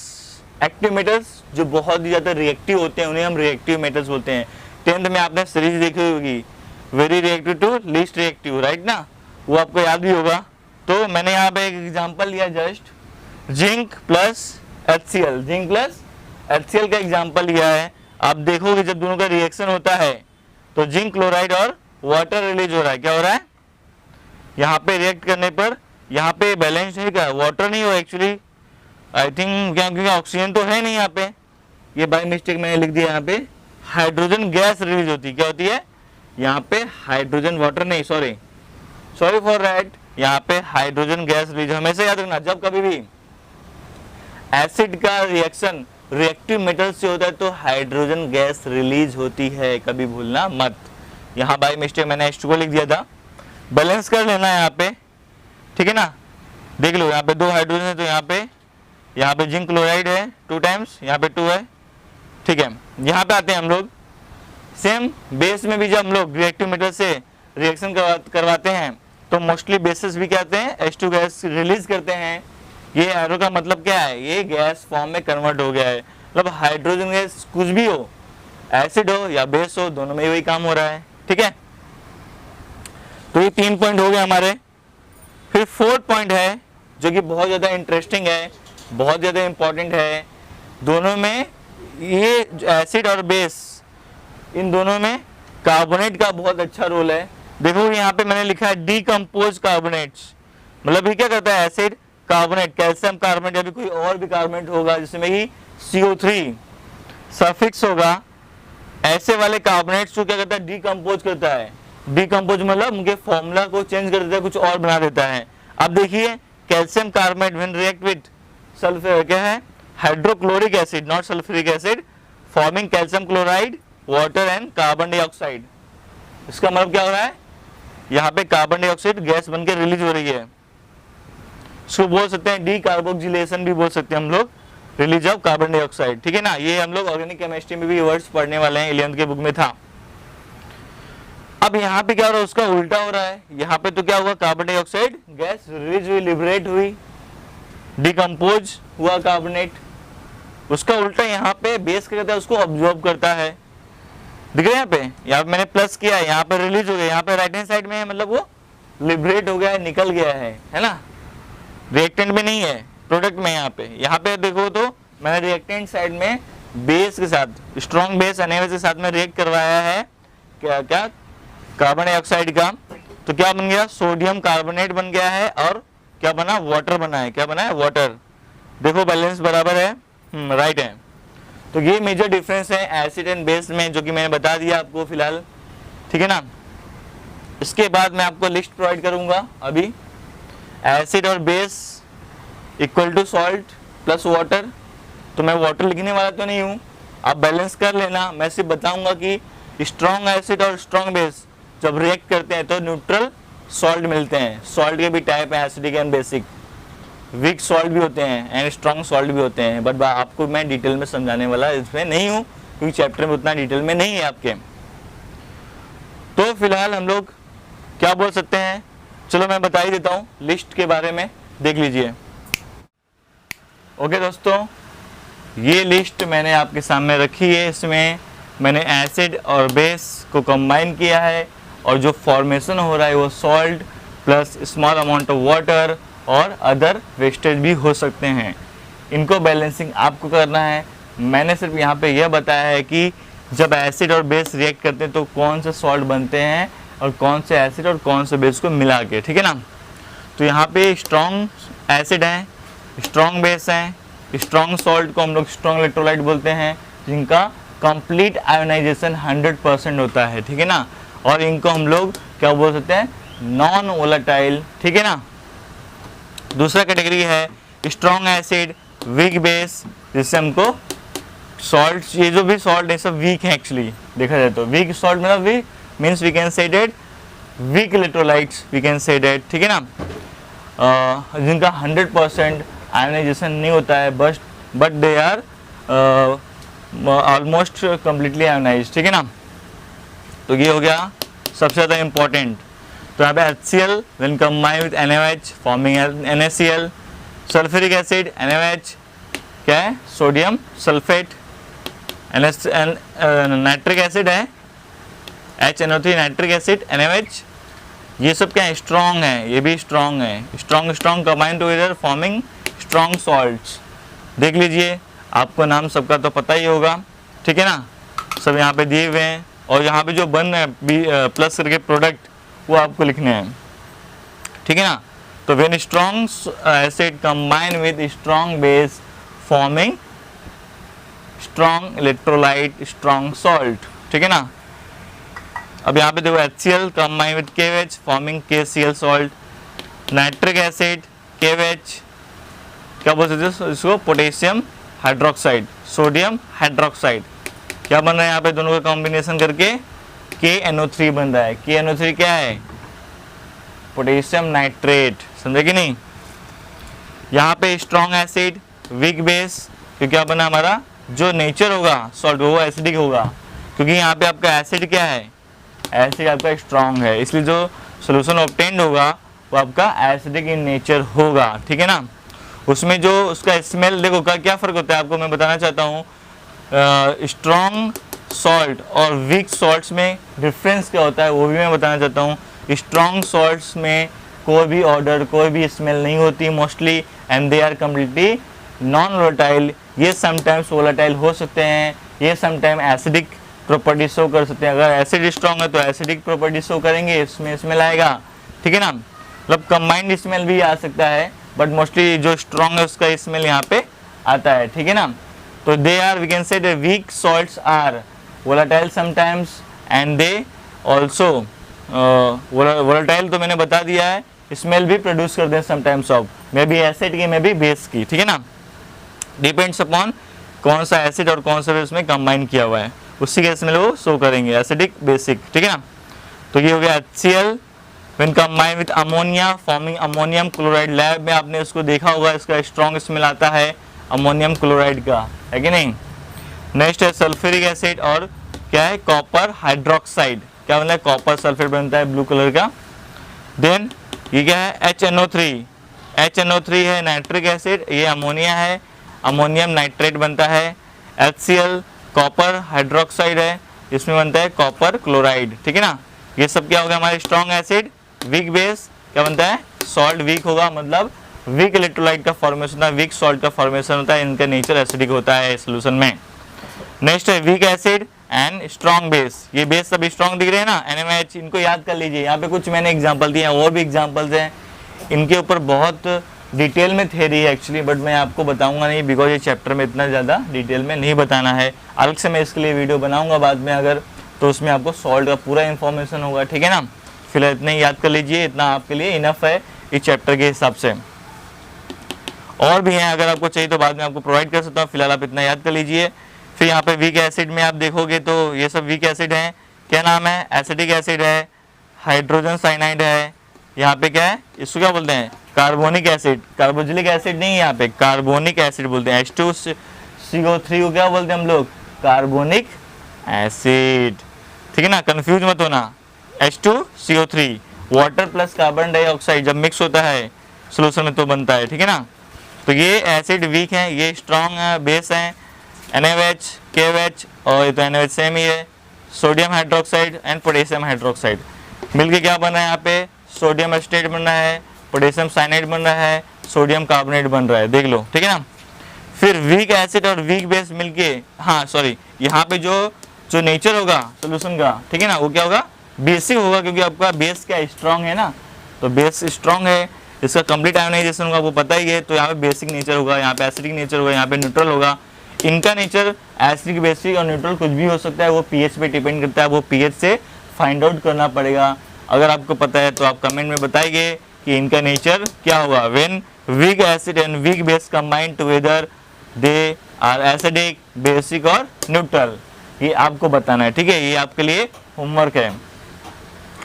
Speaker 1: Active metals जो बहुत ही ज़्यादा रिएक्टिव होते हैं, उन्हें हम रिएक्टिव मेटल्स बोलते हैं। 10th में आपने सीरीज देखी होगी, very reactive to least reactive, right ना, वो आपको याद भी होगा। तो मैंने यहाँ पे एक एग्जांपल लिया, just zinc plus HCl, zinc plus HCl का एग्जांपल लिया है। आप देखोगे जब दोनों का रिएक्शन होता है तो जिंक क्लोराइड और वाटर रिलीज हो रहा है, क्या हो रहा है, यहाँ पे रिएक्ट करने पर यहाँ पे बैलेंस है क्या, वाटर नहीं हो एक्चुअली, आई थिंक, क्योंकि ऑक्सीजन तो है नहीं यहाँ पे, ये बाय मिस्टेक मैंने लिख दिया, यहाँ पे हाइड्रोजन गैस रिलीज होती है, क्या होती है यहाँ पे, हाइड्रोजन, वाटर नहीं, सॉरी फॉर दैट, यहाँ पे हाइड्रोजन गैस रिलीज। हमेशा याद रखना, जब कभी भी एसिड का रिएक्शन रिएक्टिव मेटल से होता है तो हाइड्रोजन गैस रिलीज होती है, कभी भूलना मत। यहाँ बाय मिस्टेक मैंने H2O लिख दिया था, बैलेंस कर लेना है यहाँ पे, ठीक है ना। देख लो यहाँ पे 2 हाइड्रोजन है, तो यहाँ पे जिंक क्लोराइड है 2 टाइम्स, यहाँ पे 2 है, ठीक है। यहाँ पे आते हैं हम लोग, सेम बेस में भी जब हम लोग रिएक्टिव मेटल से रिएक्शन करवाते हैं तो मोस्टली बेसिस भी कहते हैं H2 गैस रिलीज करते हैं। ये एरो का मतलब क्या है, ये गैस फॉर्म में कन्वर्ट हो गया है, मतलब हाइड्रोजन गैस कुछ भी हो, एसिड हो या बेस हो, दोनों में वही काम हो रहा है, ठीक है। तो ये 3 पॉइंट हो गए हमारे। फिर 4th पॉइंट है जो कि बहुत ज़्यादा इंटरेस्टिंग है, बहुत ज़्यादा इंपॉर्टेंट है। दोनों में ये एसिड और बेस, इन दोनों में कार्बोनेट का बहुत अच्छा रोल है। देखो यहाँ पे मैंने लिखा है डीकम्पोज कार्बोनेट्स, मतलब ये क्या करता है, एसिड कार्बोनेट, कैल्शियम कार्बोनेट या भी कोई और भी कार्बोनेट होगा जिसमें कि CO3 सफिक्स होगा, ऐसे वाले कार्बोनेट्स को क्या करता है, डीकम्पोज करता है। डीकम्पोज मतलब उनके फॉर्मूला को चेंज कर देता है, कुछ और बना देता है। अब देखिए calcium carbonate when react with sulphur, क्या है, hydrochloric acid, not sulphuric acid, forming calcium chloride, water and carbon dioxide. इसका मतलब क्या हो रहा है, यहाँ पे कार्बन डाइऑक्साइड गैस बनकर रिलीज हो रही है, इसको बोल सकते हैं डीकार्बोक्सिलेशन भी बोल सकते हैं हम लोग, रिलीज ऑफ कार्बन डाइऑक्साइड, ठीक है ना। ये हम लोग ऑर्गेनिक केमिस्ट्री में भी वर्ड्स पढ़ने वाले हैं, 11th के बुक में था। अब यहाँ पे क्या हो रहा है, उसका उल्टा हो रहा है। यहाँ पे तो क्या हुआ, कार्बन डाइऑक्साइड गैस रिलीज हुई, लिबरेट हुई, डिकम्पोज हुआ कार्बोनेट, उसका उल्टा यहाँ पे बेस क्या करता है, उसको ऑब्जॉर्ब करता है। दिख रहा है यहाँ पे मैंने प्लस किया है, यहाँ पे रिलीज हो गया, यहाँ पे राइट हैंड साइड में है, मतलब वो लिबरेट हो गया है, निकल गया है ना, रिएक्टेंट में नहीं है, प्रोडक्ट में। यहाँ पे देखो तो मैंने रिएक्टेंट साइड में बेस के साथ, स्ट्रॉन्ग बेस NaOH के साथ में रिएक्ट करवाया है, क्या क्या, कार्बन डाइऑक्साइड का, तो क्या बन गया, सोडियम कार्बोनेट बन गया है, और क्या बना, वाटर बना है, क्या बना है, वाटर। देखो बैलेंस बराबर है, राइट है। तो ये मेजर डिफरेंस है एसिड एंड बेस में, जो कि मैंने बता दिया आपको फिलहाल, ठीक है ना। इसके बाद मैं आपको लिस्ट प्रोवाइड करूंगा अभी, एसिड और base equal to salt plus water. तो मैं वाटर लिखने वाला तो नहीं हूँ, आप बैलेंस कर लेना। मैं सिर्फ बताऊंगा कि स्ट्रॉन्ग एसिड और स्ट्रॉन्ग बेस जब रिएक्ट करते हैं तो न्यूट्रल सॉल्ट मिलते हैं। सॉल्ट के भी टाइप हैं, acidic and basic, weak salt भी होते हैं एंड स्ट्रॉन्ग सॉल्ट भी होते हैं, बट आपको मैं डिटेल में समझाने वाला इसमें नहीं हूँ, क्योंकि चैप्टर में उतना डिटेल में नहीं है आपके। तो फिलहाल हम लोग क्या बोल सकते हैं, चलो मैं बता ही देता हूँ लिस्ट के बारे में, देख लीजिए। ओके दोस्तों, ये लिस्ट मैंने आपके सामने रखी है, इसमें मैंने एसिड और बेस को कंबाइन किया है और जो फॉर्मेशन हो रहा है वो salt plus small amount of water और अदर वेस्टेज भी हो सकते हैं। इनको बैलेंसिंग आपको करना है। मैंने सिर्फ यहाँ पे यह बताया है कि जब एसिड और बेस रिएक्ट करते हैं तो कौन से सॉल्ट बनते हैं और कौन से एसिड और कौन से बेस को मिला के, ठीक है ना। तो यहाँ पे स्ट्रॉन्ग एसिड हैं, स्ट्रॉन्ग बेस हैं, स्ट्रॉन्ग सॉल्ट को हम लोग स्ट्रॉन्ग इलेक्ट्रोलाइट बोलते हैं, जिनका कंप्लीट आयोनाइजेशन 100% होता है, ठीक है ना। और इनको हम लोग क्या बोल सकते हैं, नॉन वोलेटाइल, ठीक है ना। दूसरा कैटेगरी है स्ट्रॉन्ग एसिड, वीक बेस, जिससे हमको सॉल्ट, ये जो भी सॉल्ट है सब वीक है एक्चुअली देखा जाए तो। वीक सॉल्ट मतलब weak means we can say that weak electrolytes, we can say that, ठीक है ना। जिनका 100% आयोनाइजेशन नहीं होता है, but they are almost completely ionise, ठीक है ना। तो ये हो गया सबसे ज़्यादा इम्पॉर्टेंट। तो यहाँ पे HCl when combine with NaOH forming NaCl, sulphuric acid NaOH क्या है, सोडियम सल्फेट, नाइट्रिक एसिड है HNO3, नाइट्रिक एसिड NaOH, ये सब क्या है, स्ट्रॉन्ग है, ये भी स्ट्रॉन्ग है, strong combine together forming strong salts. देख लीजिए, आपको नाम सबका तो पता ही होगा, ठीक है ना, सब यहाँ पे दिए हुए हैं। और यहाँ पे जो बन रहे हैं प्लस करके प्रोडक्ट वो आपको लिखने हैं, ठीक है ना। तो when strong acid combine with strong base forming strong electrolyte strong salt, ठीक है ना। अब यहाँ पे देखो HCl combine with KOH forming KCl salt, nitric acid KOH क्या बोल सकते हैं इसको, पोटेशियम हाइड्रोक्साइड, सोडियम हाइड्रोक्साइड, क्या बन रहा है यहाँ पे दोनों का कॉम्बिनेशन करके KNO3 बन रहा है। KNO3 क्या है, पोटेशियम नाइट्रेट, समझे कि नहीं। यहाँ पे स्ट्रॉन्ग एसिड, वीक बेस, क्योंकि क्या बना हमारा जो नेचर होगा सॉल्ट वो एसिडिक होगा, क्योंकि यहाँ पे आपका एसिड क्या है, एसिड आपका स्ट्रॉन्ग है, इसलिए जो सोल्यूशन ऑब्टेन्ड होगा वो आपका एसिडिक इन नेचर होगा, ठीक है ना। उसमें जो उसका स्मेल देखो का क्या फ़र्क होता है आपको मैं बताना चाहता हूँ। स्ट्रॉन्ग सॉल्ट और वीक सॉल्ट्स में डिफरेंस क्या होता है वो भी मैं बताना चाहता हूँ। स्ट्रॉन्ग सॉल्ट्स में कोई भी ऑर्डर, कोई भी स्मेल नहीं होती mostly, and they are completely non volatile. ये समटाइम्स वोलेटाइल हो सकते हैं, ये समटाइम एसिडिक प्रॉपर्टी शो कर सकते हैं। अगर एसिड स्ट्रॉन्ग है तो एसिडिक प्रॉपर्टी शो करेंगे, इसमें स्मेल आएगा, ठीक है ना। मतलब कंबाइंड स्मेल भी आ सकता है, बट मोस्टली जो स्ट्रॉन्ग है उसका स्मेल यहाँ पे आता है, ठीक है ना। तो they are, we can say the weak salts are volatile sometimes and they also volatile, तो मैंने बता दिया है, स्मेल भी प्रोड्यूस करते हैं sometimes of, may be acid की, मे बी बेस की, ठीक है ना। डिपेंड्स अपॉन कौन सा एसिड और कौन सा बेस में कंबाइन किया हुआ है, उसी के स्मेल वो शो करेंगे, एसिडिक बेसिक, ठीक है ना। तो ये हो गया HCl when combine with ammonia forming ammonium chloride. Lab में आपने उसको देखा होगा, इसका स्ट्रॉन्ग स्मेल आता है अमोनियम क्लोराइड का, है कि नहीं। नेक्स्ट है सल्फ्यूरिक एसिड और क्या है, कॉपर हाइड्रोक्साइड, क्या बनता है, कॉपर सल्फेट बनता है ब्लू कलर का। देन ये क्या है, HNO3 है नाइट्रिक एसिड, ये अमोनिया है, अमोनियम नाइट्रेट बनता है। HCl कॉपर हाइड्रोक्साइड है, इसमें बनता है कॉपर क्लोराइड, ठीक है ना। ये सब क्या होगा हमारे स्ट्रॉन्ग एसिड। वीक बेस क्या बनता है, सॉल्ट वीक होगा, मतलब वीक इलेक्ट्रोलाइट का फॉर्मेशन होता है, वीक सॉल्ट का फॉर्मेशन होता है, इनका नेचर एसिडिक होता है सोल्यूशन में। नेक्स्ट है week acid and strong base. ये बेस सब स्ट्रॉन्ग दिख रहे हैं ना, NaOH, इनको याद कर लीजिए। यहाँ पे कुछ मैंने एग्जांपल दिए हैं, और भी एग्जांपल्स हैं, इनके ऊपर बहुत डिटेल में थ्योरी है एक्चुअली, बट मैं आपको बताऊंगा नहीं, बिकॉज ये चैप्टर में इतना ज़्यादा डिटेल में नहीं बताना है। अलग से मैं इसके लिए वीडियो बनाऊंगा बाद में अगर, तो उसमें आपको सॉल्ट का पूरा इन्फॉर्मेशन होगा, ठीक है ना। फिलहाल इतना ही याद कर लीजिए, इतना आपके लिए इनफ है इस चैप्टर के हिसाब से। और भी हैं, अगर आपको चाहिए तो बाद में आपको प्रोवाइड कर सकता हूँ, फिलहाल आप इतना याद कर लीजिए। फिर यहाँ पे वीक एसिड में आप देखोगे तो ये सब वीक एसिड हैं, क्या नाम है, एसिडिक एसिड है, हाइड्रोजन साइनाइड है, यहाँ पे क्या है, इसको क्या बोलते हैं, कार्बोनिक एसिड, कार्बोजिलिक एसिड नहीं है, यहाँ पे कार्बोनिक एसिड बोलते हैं। H2CO3 को क्या बोलते हैं हम लोग, कार्बोनिक एसिड, ठीक है ना, कंफ्यूज मत होना। H2CO3 water plus carbon dioxide जब मिक्स होता है सोल्यूशन में तो बनता है, ठीक है ना। तो ये एसिड वीक है, ये स्ट्रॉन्ग बेस है, NaOH, KOH और ये तो NaOH सेम ही है, sodium hydroxide and potassium hydroxide मिलके क्या बन रहा है यहाँ पे, सोडियम एसिटेट बन रहा है, पोटेशियम साइनाइड बन रहा है, सोडियम कार्बोनेट बन रहा है, देख लो, ठीक है ना। फिर वीक एसिड और वीक बेस मिलके, हाँ सॉरी, यहाँ पे जो नेचर होगा सोल्यूशन का, ठीक है ना, वो क्या होगा, बेसिक होगा, क्योंकि आपका बेस क्या स्ट्रॉन्ग है ना, तो बेस स्ट्रॉन्ग है, इसका कंप्लीट आयोनाइजेशन होगा आपको पता ही है, तो यहाँ पे बेसिक नेचर होगा, यहाँ पे एसिडिक नेचर होगा, यहाँ पे न्यूट्रल होगा। इनका नेचर एसिडिक, बेसिक और न्यूट्रल कुछ भी हो सकता है, वो पीएच पे डिपेंड करता है, वो पीएच से फाइंड आउट करना पड़ेगा। अगर आपको पता है तो आप कमेंट में बताइए कि इनका नेचर क्या होगा। When weak acid and weak base combine together they are acidic, basic और न्यूट्रल, ये आपको बताना है, ठीक है, ये आपके लिए होमवर्क है।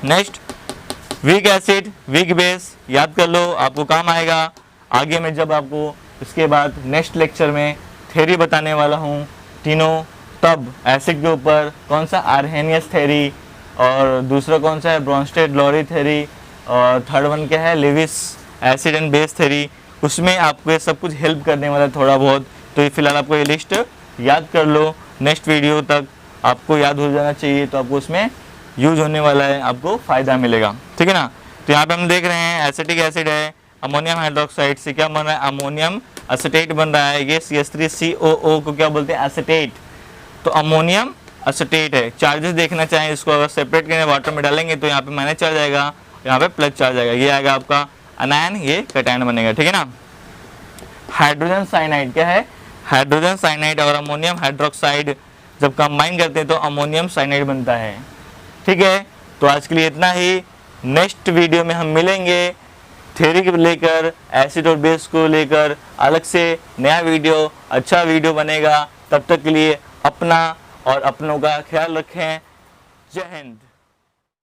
Speaker 1: Next, weak acid weak base याद कर लो, आपको काम आएगा आगे में, जब आपको इसके बाद नेक्स्ट लेक्चर में थ्योरी बताने वाला हूँ तीनों, तब एसिड के ऊपर कौन सा, आर्हेनियस थ्योरी, और दूसरा कौन सा है, ब्रोंस्टेड-लोरी थ्योरी, और थर्ड वन क्या है, Levi's acid and base theory, उसमें आपको ये सब कुछ हेल्प करने वाला है थोड़ा बहुत। तो ये फिलहाल आपको ये लिस्ट याद कर लो, नेक्स्ट वीडियो तक आपको याद हो जाना चाहिए, तो आपको उसमें यूज होने वाला है, आपको फ़ायदा मिलेगा, ठीक है ना। तो यहाँ पे हम देख रहे हैं एसिटिक एसिड है, अमोनियम हाइड्रोक्साइड से क्या बन रहा है, अमोनियम एसिटेट बन रहा है, ये CH3COO को क्या बोलते हैं, एसिटेट, तो अमोनियम एसिटेट है। चार्जेस देखना चाहें इसको, अगर सेपरेट करके वाटर में डालेंगे तो यहाँ पे माइनस चार्ज आएगा, यहाँ पे प्लस चार्ज आएगा, ये आएगा आपका अनायन, ये कैटायन बनेगा, ठीक है ना। हाइड्रोजन साइनाइड क्या है, हाइड्रोजन साइनाइड और अमोनियम हाइड्रोक्साइड जब कंबाइन करते हैं तो अमोनियम साइनाइड बनता है, ठीक है। तो आज के लिए इतना ही, नेक्स्ट वीडियो में हम मिलेंगे थ्योरी को लेकर, एसिड और बेस को लेकर अलग से नया वीडियो, अच्छा वीडियो बनेगा। तब तक के लिए अपना और अपनों का ख्याल रखें। जय हिंद।